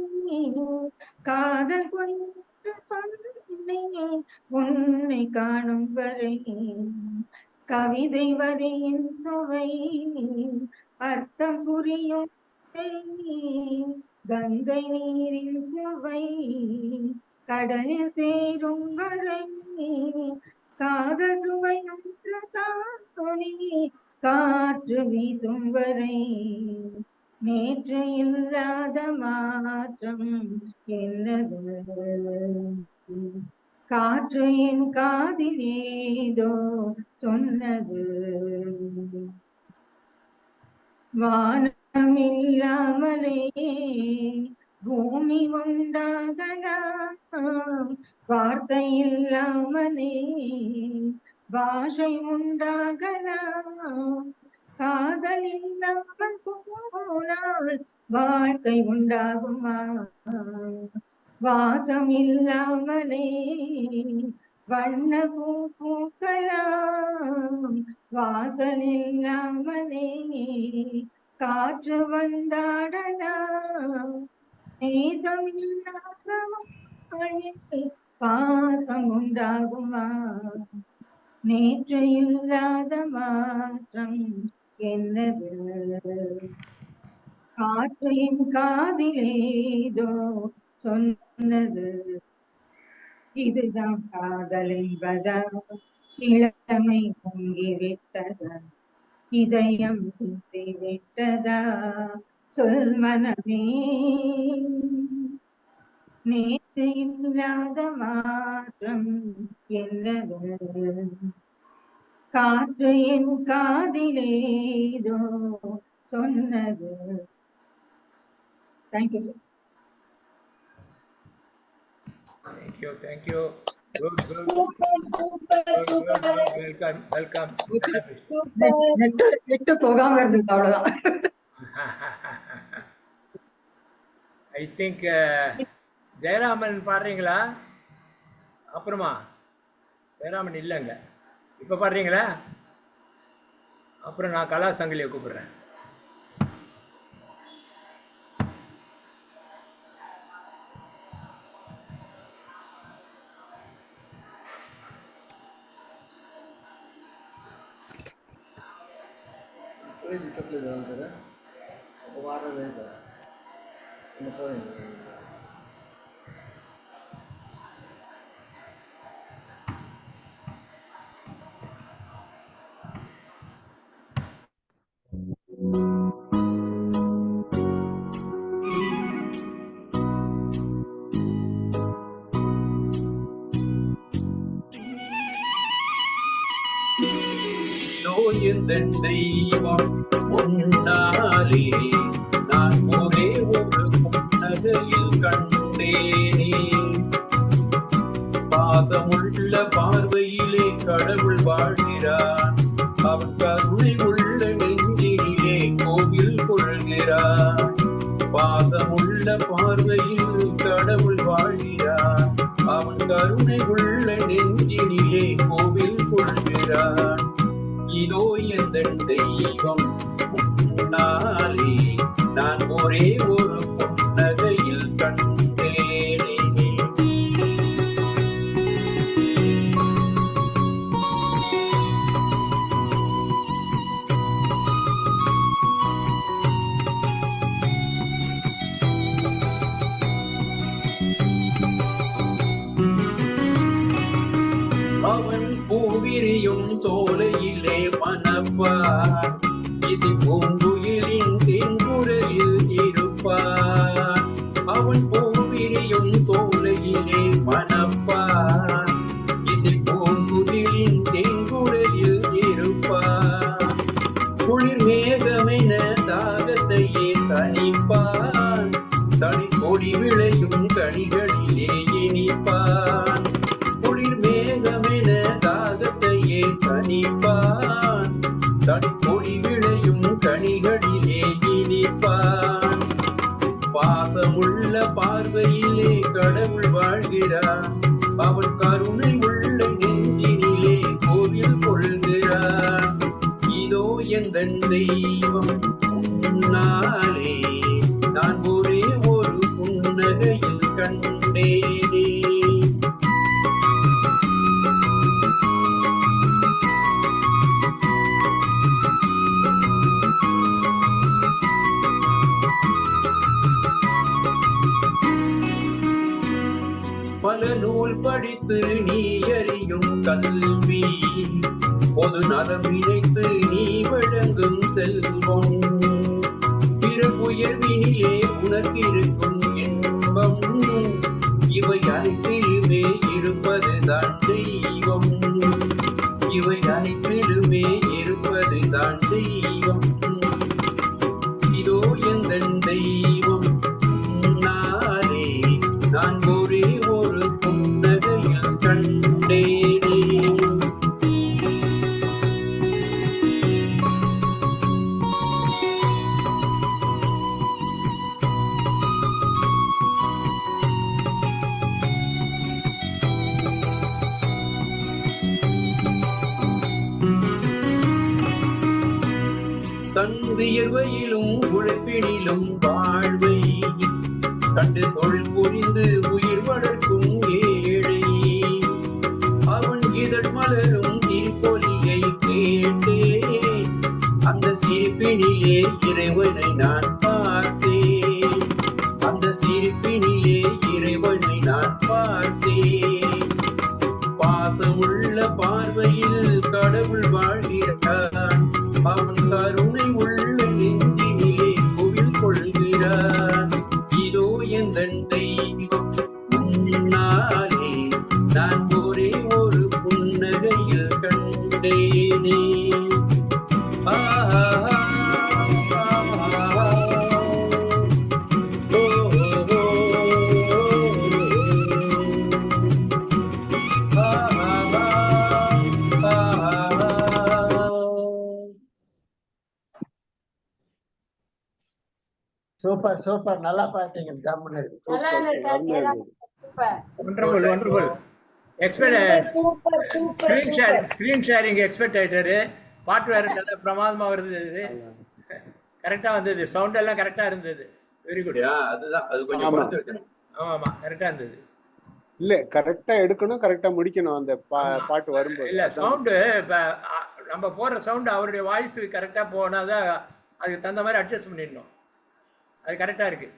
காதல் கொன்று சொன்னேன் உன்னை காணும் வரை, கவிதை வரியின் சுவை அர்த்தம் புரியும், கங்கை நீரின் சுவை கடலில் சேரும் வரை, காதல் சுவை தானி காற்று வீசும் வரை, நேற்று இல்லாத மாற்றம் என்னது, காற்று என் காதில் ஏதோ சொன்னது, வானம் இல்லாமலே பூமி உண்டாகலாம், வார்த்தை இல்லாமலே பாஷை உண்டாகலாம், காதல் இல்லாமல் போனால் வாழ்க்கை உண்டாகுமா, வாசம் இல்லாமலே வண்ண பூ பூக்கலாம், வாசல் இல்லாமலே காற்று வந்தாடலாம், நேசம் இல்லாத பாசம் உண்டாகுமா, நேற்று இல்லாத மாற்றம் என்னது, காற்றின் காதிலேதோ சொன்னது, இதுதான் காதல் என்பதா, இளமை பொங்கிவிட்டதா, இதயம் விட்டதா, சொல் மனமே. நேற்று இல்லாத மாற்றம் என்னது, காற்று என் காதிலேதோ சொன்னது. Thank you sir. Thank you. Good. Welcome. Net போகாம இருந்தது அவ்வளவுதான். ஐ திங்க் ஜெயராமன் பாடுறீங்களா? அப்புறமா ஜெயராமன் இல்லைங்க, இப்போ பாடுறீங்களா? அப்புறம் நான் கலா சங்கிலியை கூப்பிடுறேன். எந்தன் தெய்வம் உன்னாலே நான் ஒரே ஒரு புன்னகையில் கண்டேனே, பாசமுள்ள பார்வையிலே கடவுள் வாழ்கிறான், அவன் கருணை உள்ள நெஞ்சிலே கோவில் கொள்கிறான், பாசமுள்ள பார்வையில் கடவுள் வாழ்கிறான், அவன் கருணை உள்ள நெஞ்சினிலே கோவில் கொள்கிறான். இதோ எந்தன் தெய்வம் உன்னாலே நான் ஒரே ஒரு புன்னகையில் கண்டேனே. விரியும் சோலையிலே மணப்பார் இசை பூங்குயிலின் தென்குரலில் இருப்பார் அவன் பூ விரியும் சோலையிலே மணப்பார் இசை பூங்குயிலின் தென்குரலில் இருப்பார் குளிர் மேகமென தாகத்தையே தணிப்பான் தனி கொடி விளையும் கனிகளிலே இனிப்பான் குளிர் மேகமென தாகத்தையே தணிப்பான் தனி கொடி விளையும் கனிகளிலே இனிப்பான் பாசமுள்ள பார்வையிலே கடவுள் வாழ்கிறார் அவன் கருணை உள்ள நெஞ்சினிலே கோவில் கொள்கிறார் இதோ எந்தன் தெய்வம் உன்னாலே நான் ஒரே ஒரு புன்னகையில் கண்டேனே. பல நூல் படித்து நீ அறியும் கல்வி பொது நலம் நினைத்து நீ வழங்கும் செல்வம் பிறகுயர்வினிலே உனக்கு இருக்கும் இன்பம் இவை அனைத்திலுமே இருப்பதுதான் தெய்வம் இவை அனைத்திலுமே இருப்பதுதான் தெய்வம் இதோ எந்தன் தெய்வம் நானே நான் ஒரே ஒரு புன்னகையில் கண்டேனே. தன் வியர்வையிலும் உழைப்பினிலும் வாழ்வை கண்டு தொழில் புரிந்து உயிர் வளர்க்கும் ஏழை அவன் இதழ் மலரும் திருப்பொலியை கேட்டே அந்த சிரிப்பினிலே இறைவனை நான் பார்த்தேன் அந்த சிரிப்பினிலே இறைவனை நான் பார்த்தேன் பாசமுள்ள பார்வையில் கடவுள் வாழ்கிறான் அவன் கருணை உள்ள நெஞ்சினிலே கோவில் கொள்கிறான் இதோ எந்தன் தெய்வம் உன்னாலே நான் ஒரே ஒரு புன்னகையில் கண்டேனே. சூப்பர் சூப்பர் நல்லா பாட்டீங்க ஜம்முன்னு இருக்கு. Wonderful wonderful screen sharing expect ஆயிட்டாரு. பாட்டு வேற நல்ல பிரமாதமா வருது. கரெக்டா வந்தது. சவுண்ட் எல்லாம் கரெக்டா இருந்தது. Very good. அதுதான் அது கொஞ்சம் குறைச்சு வைக்கணும். ஆமா கரெக்டா இருந்தது. இல்ல கரெக்டா எடுக்கணும் கரெக்டா முடிக்கணும் அந்த பாட்டு வரும்போது. இல்ல சவுண்ட் நம்ம போடுற சவுண்ட் அவருடைய வாய்ஸ் கரெக்டா போனாதான் அதுக்கு தகுந்த மாதிரி அட்ஜஸ்ட் பண்ணிடணும். அது கரெக்டா இருக்கு.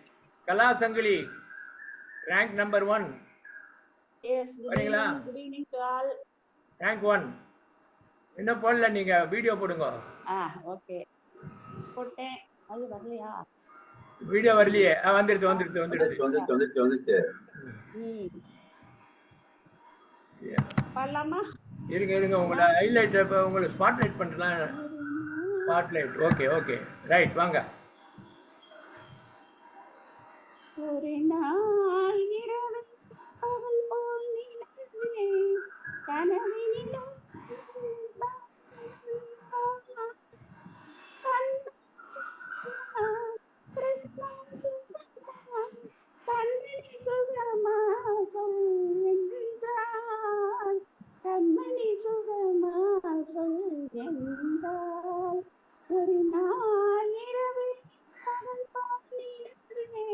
கலா சங்கிலி ரேங்க் நம்பர் 1. வரீங்களா? ரேங்க் 1 என்ன போடல நீங்க வீடியோ போடுங்க. ஓகே போட்டேன். அது வரலையா? வீடியோ வரலையே. வந்துடுது. பண்ணலாமா? இருங்க உங்களை ஹைலைட் உங்களை ஸ்பாட்லைட் பண்றேன். ஸ்பாட்லைட் ஓகே ரைட் வாங்க. ஒரு நாள் இரவு அவள் போல் நினைவே கனவினிலும் கண்மணி சுகமா சொல்கின்றாள் கண்மணி சுகமா சொல்கின்றாள் ஒரு நாள் இரவு அவள் போல் நினைவே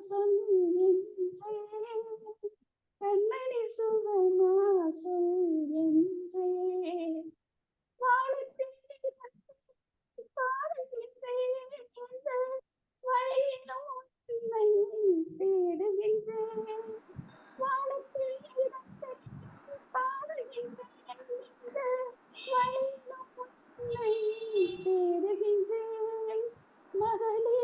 சொல்கின்றேன் கண்மணி சுகமா சொல்கின்றேன் வானத்தில் பாடுகின்றேன் இந்த வழியிலும் உன்னை தேடுகின்றேன் வானத்தில் பாடுகின்றேன் இந்த வழியிலும் உன்னை தேடுகின்றேன் மகளே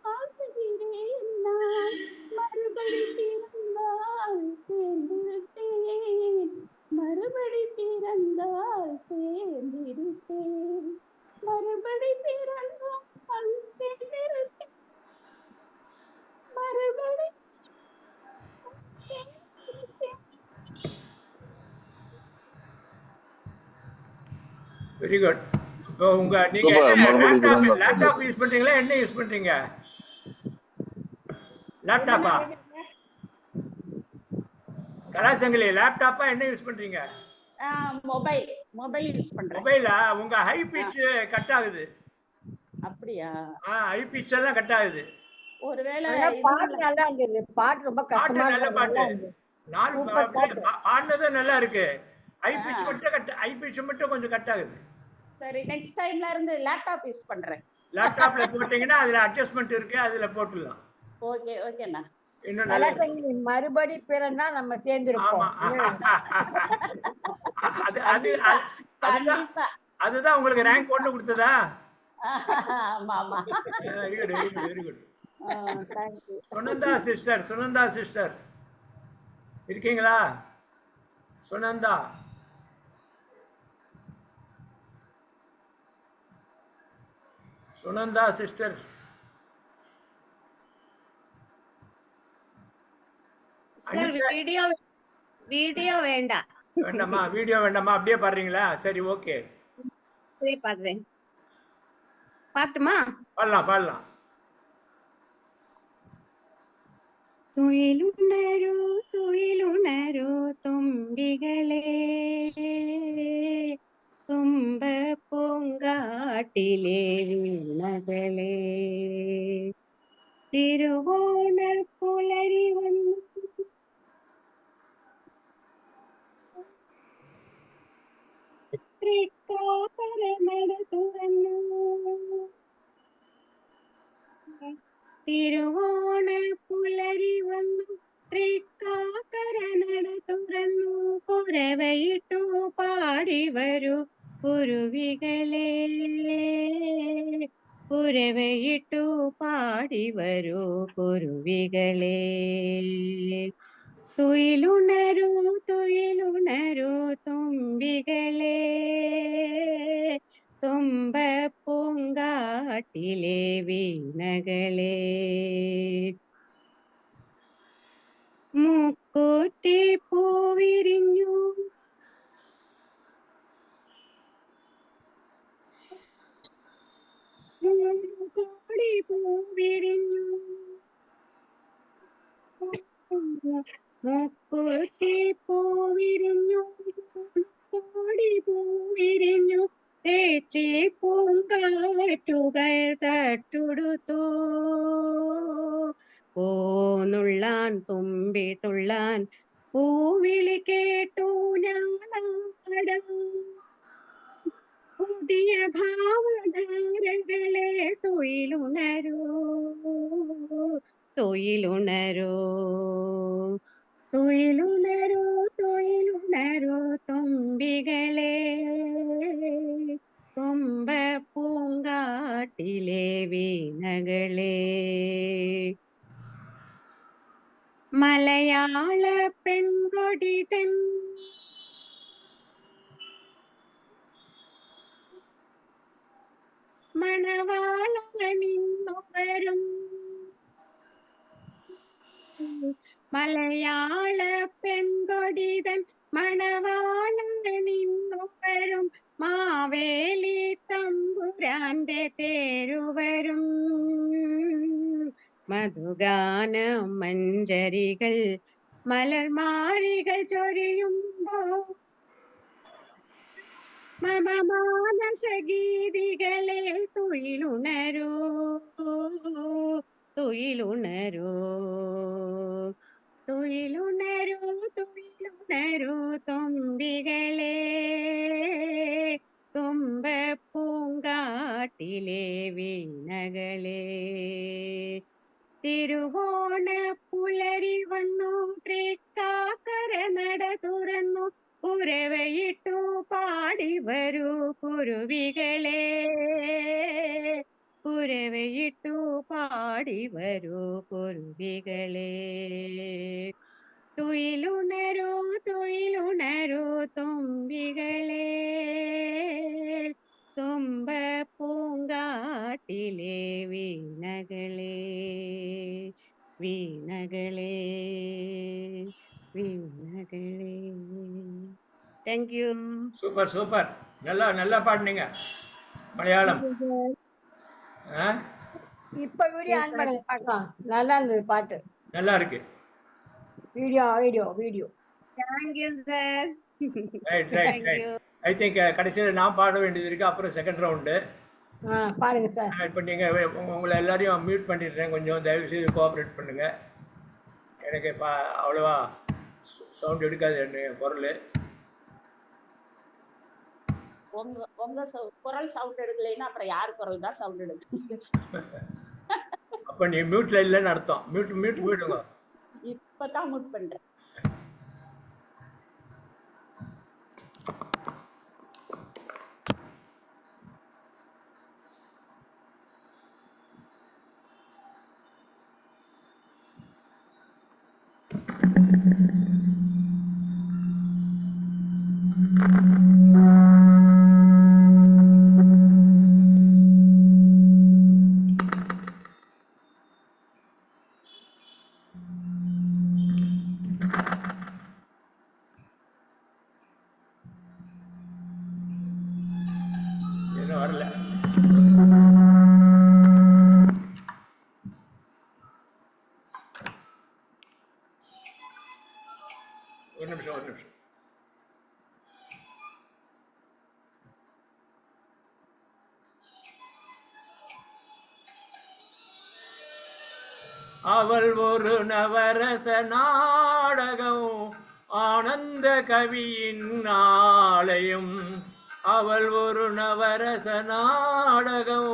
வாழ்த்துகிறேன் நான் மறுபடி பிறந்தால் சேர்ந்திருப்பேன் மறுபடி பிறந்தால் சேர்ந்திருப்பேன் மறுபடி பிறந்தால் சேர்ந்திருப்பேன் மறுபடி வெரி குட். இப்போ நீங்க லேப்டாப் யூஸ் பண்றீங்களா, என்ன யூஸ் பண்றீங்க? லேப்டாப்பா கலாசங்கலி, லேப்டாப்பா என்ன யூஸ் பண்றீங்க? மொபைல் யூஸ் பண்றேன். மொபைலா? உங்க ஹை பிட்ச் கட் ஆகுது. அப்படியா? ஹை பிட்ச் எல்லாம் கட் ஆகுது. ஒருவேளை பாட்டு நல்லா இருந்தது. பாட்டு ரொம்ப கஷ்டமா நல்ல பாட்டு. பாடுனது நல்லா இருக்கு. ஹை பிட்ச் மட்டும் கொஞ்சம் கட் ஆகுது. சரி, நெக்ஸ்ட் டைம்ல இருந்து லேப்டாப் யூஸ் பண்றேன். லேப்டாப்ல போட்டீங்கன்னா அதுல அட்ஜஸ்ட்மென்ட் இருக்கு, அதுல போட்டுடலாம். ஓகே ஓகேண்ணா. இன்னும் மறுபடி பிறந்தா நம்ம சேர்ந்திருப்போம். அதுதான் உங்களுக்கு ரேங்க் 1 கொடுத்ததா? ஆமா ஆமா. Very good very good very good. Thank you. Sunanda sister இருக்கீங்களா? சுனந்தா சிஸ்டர் வீடியோ வேண்டாம். வீடியோ வேண்டாமா? அப்படியே பாடுறீங்களா? சரி, ஓகே, பாடுறேன். பாட்டுமா? பாடலாம். തുയിലുണരൂ തുമ്പികളെ തുമ്പ പൂങ്കാട്ടിലെ വീണകളെ തിരുവോണ പുലരി വന്നു നട തുറന്നു തിരുവോണ പുലരി വന്നു തൃക്കാക്കര നട തുറന്നു കുരവയിട്ടു പാടി വരൂ കുരുവികളെ കുരവയിട്ടു പാടി വരൂ കുരുവികളെ തുയിലുണരൂ തുമ്പികളെ തുമ്പ പൂങ്കാട്ടിലെ വീണകളെ മുക്കൂറ്റി പൂവിരിഞ്ഞു കോടി പൂവിരിഞ്ഞു മുക്കൂറ്റി പൂവിരിഞ്ഞു കോടി പൂവിരിഞ്ഞു തേച്ചി പൂങ്കാറ്റുകൾ തട്ടുടുത്തു പോന്നുള്ളാൻ തുമ്പി തുള്ളാൻ പൂവിളി കേട്ടു ഞാനാടം പുതിയ ഭാവധാരകളെ തൊയിലുണരൂ തുമ്പികളെ തുമ്പ പൂങ്കാട്ടിലെ വീണകളെ മലയാള പെൺകൊടിതൻ മണവാളണിന്നു വരും മലയാള പെൺകൊടിതൻ മണവാളണിന്നു വരും മാവേലി തമ്പുരാന്റെ തേരുവരും മധുഗാന മഞ്ജരികൾ മലർമാരികൾ ചൊരിയുമ്പോൾ മമ മാനസഗീതികളെ തുയിലുണരൂ തുയിലുണരൂ തുയിലുണരൂ തുയിലുണരൂ തുമ്പികളെ തുമ്പ പൂങ്കാട്ടിലെ വീണകളെ തിരുവോണ പുലരി വന്നു തൃക്കാക്കര നട തുറന്നു ഉരവയിട്ടു പാടി വരൂ കുരുവികളെ ഉരവയിട്ടു പാടി വരൂ കുരുവികളെ തുയിലുണരൂ തുയിലുണരൂ തുമ്പികളെ തുമ്പ പൂങ്കാട്ടിലെ വീണകളെ വീണകളെ വീണകളെ. தேங்க்யூ. சூப்பர் சூப்பர், நல்லா நல்லா பாடுனீங்க மலையாளம். இப்ப வீடியோ ஆன் பண்ணுங்க பார்க்கலாம். நல்லா இருந்தது பாட்டு, நல்லா இருக்கு. Video video video. Thank you sir. Right right right. I think கடைசியில் நான் பாட வேண்டியது இருக்கு, அப்புறம் செகண்ட் ரவுண்டு. பாருங்க சார். இப்போ நீங்கள் உங்களை எல்லாரையும் மியூட் பண்ணிடுறேன், கொஞ்சம் தயவு செய்து கோஆப்ரேட் பண்ணுங்க. எனக்கு இப்போ அவ்வளோவா சவுண்ட் எடுக்காது என்ன குரல். உங்க குரல் சவுண்ட் எடுக்கலைன்னா அப்புறம் யார் குரல் தான் சவுண்ட் எடுக்கு? அப்போ நீ மியூட்ல இல்லைன்னு அர்த்தம். மியூட் போயிடுங்க. இப்பதான் மியூட் பண்றேன். வரல. ஒரு நிமிஷம். அவள் ஒரு நவரச நாடகம், ஆனந்த கவியின் ஆலயம். அவள் ஒரு நவரச நாடகம்,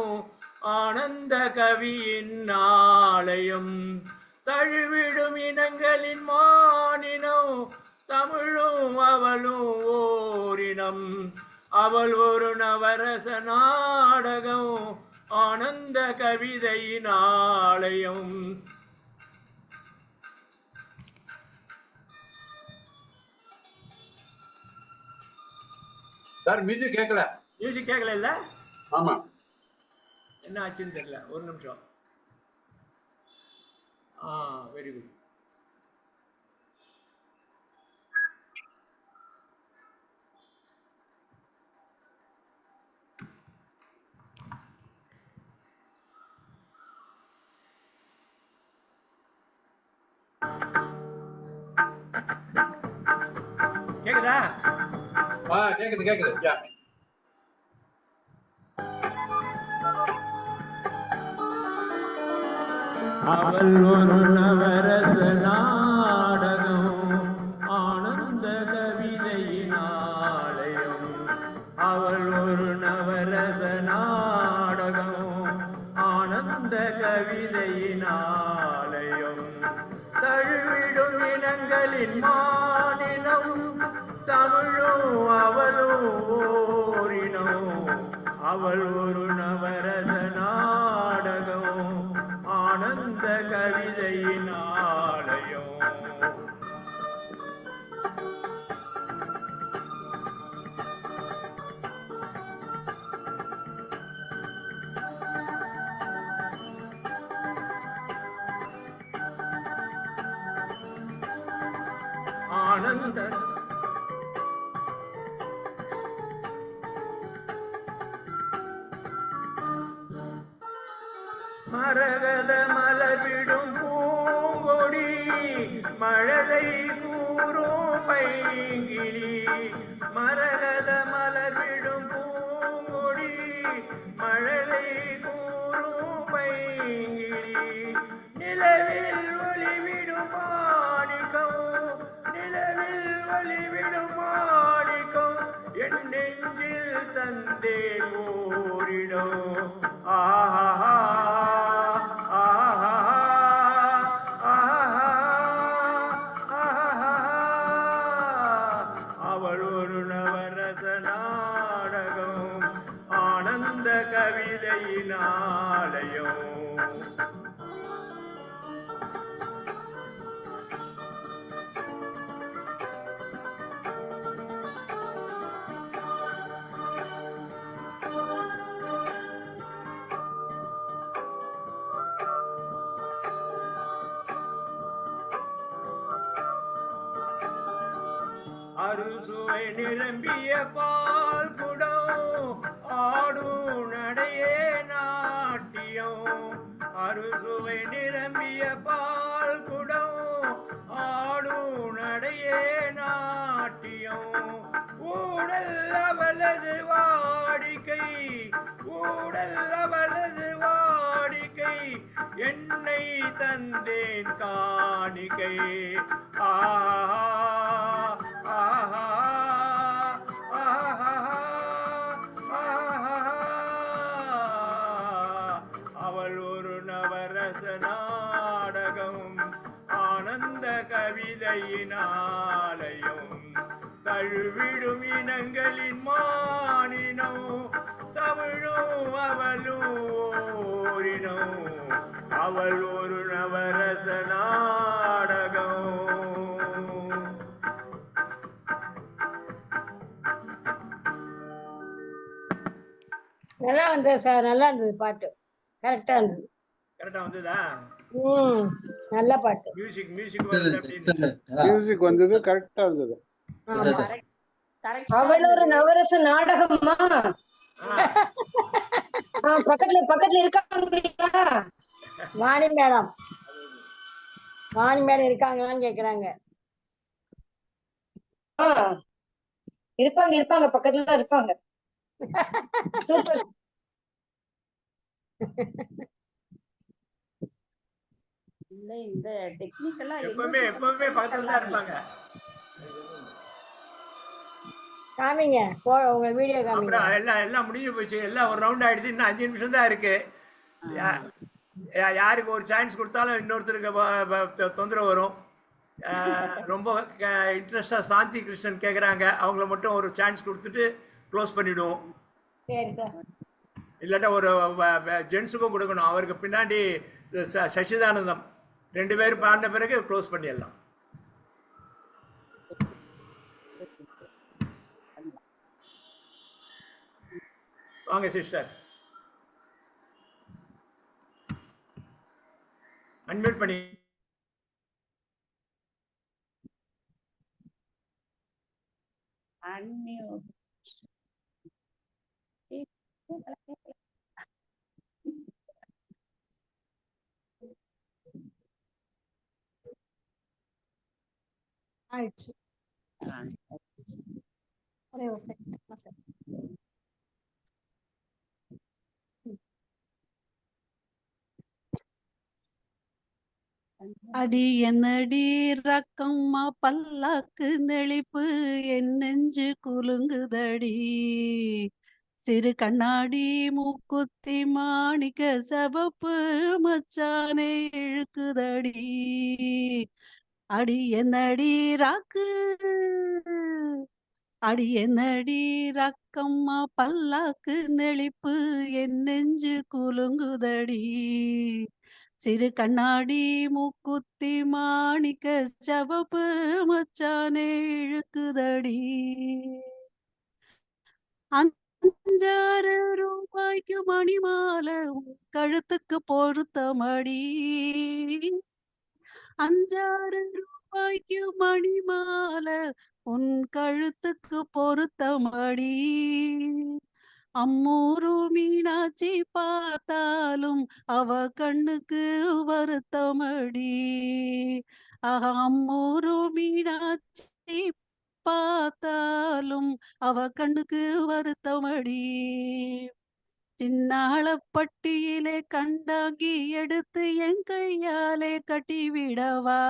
ஆனந்த கவியின் ஆலயம். தழுவிடும் இனங்களின் மானினம், தமிழும் அவளும் ஓரினம். அவள் ஒரு நவரச நாடகம், ஆனந்த கவிதையின் ஆலயம். சார் மியூசிக் கேட்கல. மியூசிக் கேட்கல இல்ல? ஆமா. என்ன ஆச்சுன்னு தெரியல, ஒரு நிமிஷம். Very good. கேக்குதா? கேக்குது. அவள் ஒரு நவரச நாடகம், ஆனந்த கவிதையின் ஆலயம். அவள் ஒரு நவரச நாடகம், ஆனந்த கவிதையின் ஆலயம். தழுவிடும் இனங்களின் மானினம், தமிழும் அவளும் ஓரினம். அவள் ஒரு நவரச நாடகம், ஆனந்த கவிதையின் ஆலயம். ஆனந்த மரகத மலர்விடும் பூங்கொடி, மழலை கூறும் பைங்கிளி. மரகத மலர்விடும் பூங்கொடி, மழலை கூறும் பைங்கிளி. கவிதையினாலயம். அறுசுவை நிரம்பிய பால் குடம் ஆடும் நடையே நாட்டியம். அறுசுவை நிரம்பிய பால் குடம் ஆடும் நடையே நாட்டியம். ஊடல் அவளது வாடிக்கை, ஊடல் அவளது வாடிக்கை, என்னை தந்தேன் காணிக்கை. அவள் ஒரு நவரச நாடகம், ஆனந்த கவிதையினாலயம். தழுவிடும் இனங்களின் மானினம், தமிழும் அவளும் ஓரினம். அவள் ஒரு நவரச நாடகம். நல்லா வந்தது சார், நல்லா இருந்தது பாட்டு, கரெக்டா இருந்தது. கரெக்டா வந்ததா? நல்ல பாட்டு. மியூசிக் மியூசிக் வந்தது, கரெக்டா இருந்தது. அவள் ஒரு நவரச நாடகமா? பக்கத்துல பக்கத்துல இருக்காங்க வாணி மேடம், வாணி மேடம் இருக்காங்களான்னு கேக்குறாங்க. இருப்பாங்க இருப்பாங்க, பக்கத்துல தான் இருப்பாங்க. சூப்பர். இந்த டெக்னிக்கலா எப்பவுமே பக்கத்துல தான் இருப்பாங்க. காமிங்க உங்க வீடியோ காமிங்க. எல்லாம் முடிஞ்சு போச்சு, எல்லாம் ஒரு ரவுண்ட் ஆயிடுச்சு. இன்னும் 5 நிமிஷம் தான் இருக்கு. யாருக்கு ஒரு சான்ஸ் கொடுத்தாலும் இன்னொருத்தருக்கு தொந்தரவு வரும். ரொம்ப இன்ட்ரெஸ்டா சாந்தி கிருஷ்ணன் கேக்குறாங்க, அவங்கள மட்டும் ஒரு சான்ஸ் கொடுத்துட்டு க்ளோஸ் பண்ணிடுவோம். சரி சார். இல்லாட்டா ஒரு ஜென்ஸுக்கும் கொடுக்கணும், அவருக்கு பின்னாடி சச்சிதானந்தம் 2 பேரும் பாடின பிறகு க்ளோஸ் பண்ணிடலாம். வாங்க சிஸ்டர், அன்மியூட் பண்ணி. அன்மியூட். ஆயிடுச்சு. ஒரே ஒரு செகண்ட். அடி என்னடி ரக்கம்மா பல்லாக்கு நெளிப்பு, என் நெஞ்சு குலுங்குதடி. சிறு கண்ணாடி மூக்குத்தி மாணிக்க சவப்பு மச்சானே இழுக்குதடி. அடி என்னடி ராக்கு, அடி என்னடி ரக்கம்மா பல்லாக்கு நெளிப்பு, என் நெஞ்சு குலுங்குதடி. சிறு கண்ணாடி மூக்குத்தி மாணிக்க சவப்பு மச்சானே இழுக்குதடி. 5-6 ரூபாய்க்கு மணிமாலை உன் கழுத்துக்கு பொருத்தமடி. 5-6 ரூபாய்க்கு மணிமாலை உன் கழுத்துக்கு பொருத்தமடி. அம்மூரு மீனாட்சி பார்த்தாலும் அவ கண்ணுக்கு வருத்தமடி. அம்மூரு மீனாட்சி பார்த்தாலும் அவ கண்ணுக்கு வருத்தமடி. சின்னாளப்பட்டியிலே கண்டாங்கி எடுத்து என் கையாலே கட்டிவிடவா.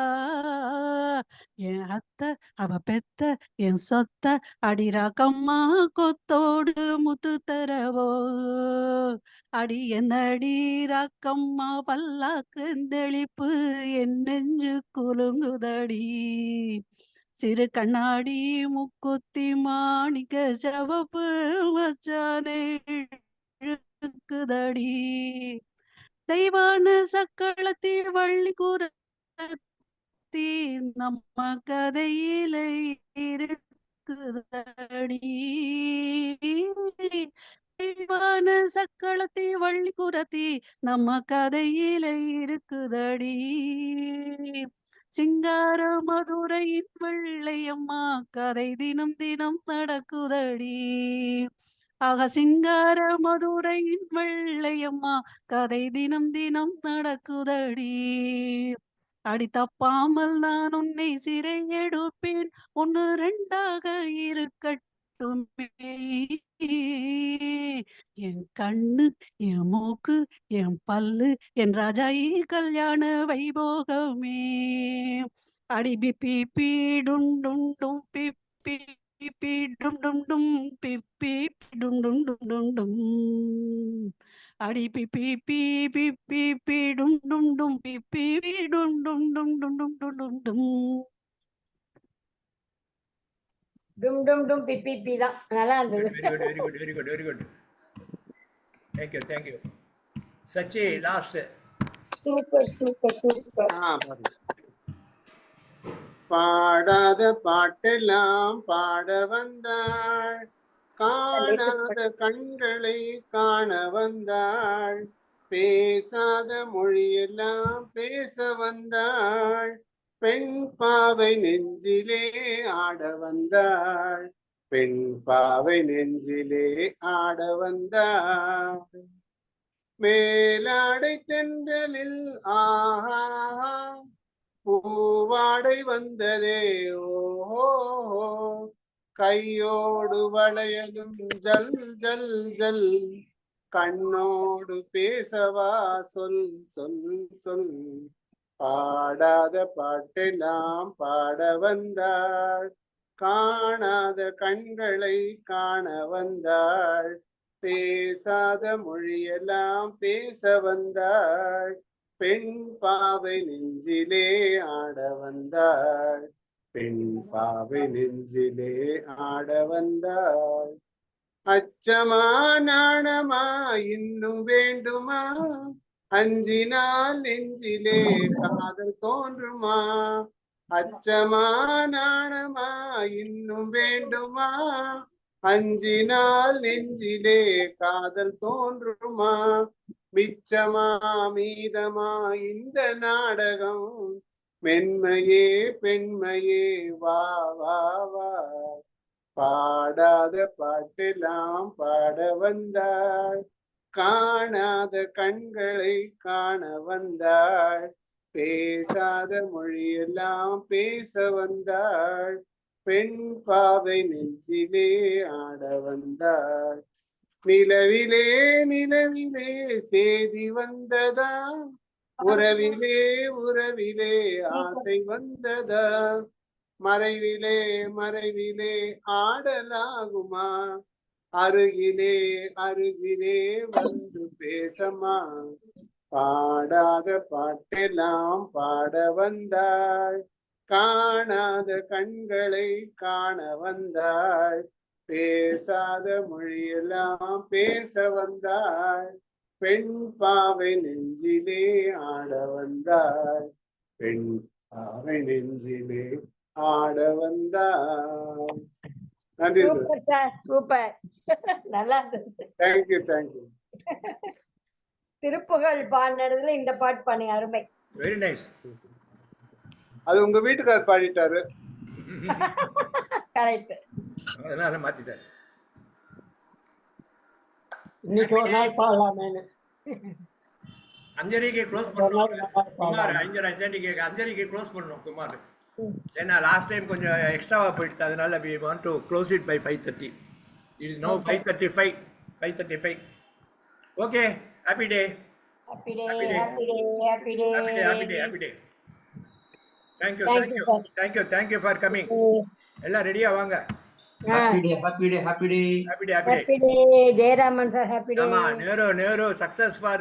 என் அத்தை அவ பெத்த என் சொத்த அடிராக்கம்மா கொத்தோடு முத்து தரவோ. அடி என்னடி ராக்கம்மா பல்லாக்கு தெளிப்பு, என் நெஞ்சு குலுங்குதடி. சிறு கண்ணாடி முக்குத்தி மாணிக்க சவப்பு மச்சானே இருக்குதடி தெய்வான சக்களத்தி வள்ளி கூறத்தி நம்ம கதையில இருக்குதடி தெய்வான சக்களத்தி வள்ளி கூறத்தி நம்ம கதையில இருக்குதடி சிங்கார மதுரையின் வெள்ளையம்மா கதை தினம் தினம் நடக்குதடி ஆக சிங்கார மதுரையின் வெள்ளையம்மா கதை தினம் தினம் நடக்குதடி அடி தப்பாமல் நான் உன்னை சிறை எடுப்பேன் 1 2ஆக இருக்கட்டுமே என் கண்ணு என் மூக்கு என் பல்லு என் ராஜாயி கல்யாண வைபோகமே அடி பிப்பி பீடும் டும் டும் பிப்பி பிப்பி டும் டும் டும் பிப்பி டும் டும் டும் டும் டும் அடி பிப்பி பி பிப்பி பி டும் டும் டும் பிப்பி டும் டும் டும் டும் டும் டும் டும் டும் டும் டும் டும் பிப்பி பி தான் நல்லா இருந்தது. Very good very good very good. Thank you. Sachi last. Super super super. பாடாத பாட்டெல்லாம் பாட வந்தாள், காணாத கண்களை காண வந்தாள், பேசாத மொழியெல்லாம் பேச வந்தாள், பெண் பாவை நெஞ்சிலே ஆட வந்தாள், பெண் பாவை நெஞ்சிலே ஆட வந்தாள், மேலாடை தென்றலில் ஆஹா பூவாடை வந்ததே ஓஹோ, கையோடு வளையலும் ஜல் ஜல் ஜல், கண்ணோடு பேசவா சொல் சொல் சொல், பாடாத பாட்டெல்லாம் பாட வந்தாள், காணாத கண்களை காண வந்தாள், பேசாத மொழியெல்லாம் பேச வந்தாள், பெண் பாவை நெஞ்சிலே ஆட வந்தாள், பெண் பாவை நெஞ்சிலே ஆட வந்தாள், அச்சமா நாணமா இன்னும் வேண்டுமா, அஞ்சினால் நெஞ்சிலே காதல் தோன்றுமா, அச்சமா நாணமா இன்னும் வேண்டுமா, அஞ்சினால் நெஞ்சிலே காதல் தோன்றுமா, மிச்சமா மீதமா இந்த நாடகம், மென்மையே பெண்மையே வா வா வா, பாடாத பாட்டெல்லாம் பாட வந்தாள், காணாத கண்களை காண வந்தாள், பேசாத மொழியெல்லாம் பேச வந்தாள், பெண் பாவை நெஞ்சிலே ஆட வந்தாள், நிலவிலே நிலவிலே சேதி வந்ததா, உறவிலே உறவிலே ஆசை வந்ததா, மறைவிலே மறைவிலே ஆடலாகுமா, அருகிலே அருகிலே வந்து பேசமா, பாடாத பாட்டெல்லாம் பாட வந்தாள், காணாத கண்களை காண வந்தாள், பேசாத மொழியெல்லாம் பேச வந்தாள், பெண் பாவை நெஞ்சிலே ஆட வந்தாள், பெண் பாவை நெஞ்சிலே ஆட வந்தாள். நன்றி சார். சூப்பர் நல்லா இருந்தது. Thank you thank you. திருப்புகழ் பாடினதுல இந்த பாட்டு பண்ணி அருமை. Very nice. அது உங்க வீட்டுக்காரர் பாடிட்டாரு. கரெக்ட். அதனால மாத்திட்டாரு. இன்னைக்கு ஒரு நாள் பாடலாமேன்னு. அஞ்சலிக்கு க்ளோஸ் பண்ணணும் குமார். அஞ்சலிக்கு க்ளோஸ் பண்ணணும் குமார். ஏன்னா லாஸ்ட் டைம் கொஞ்சம் எக்ஸ்ட்ராவா போயிடுது, அதனால we want to close it by 5:30. It is now 5:35. 5:35. Okay. Happy day. Happy day. Happy day. Happy day. Happy day. Happy day. Thank you. Thank you. Thank you. Thank you for coming. எல்லாம் ரெடியா வாங்க. Happy day. Happy day. Happy day. Happy day. Happy day. Happy day. Jayaraman sir. Happy day. ஆமா, நேரு success for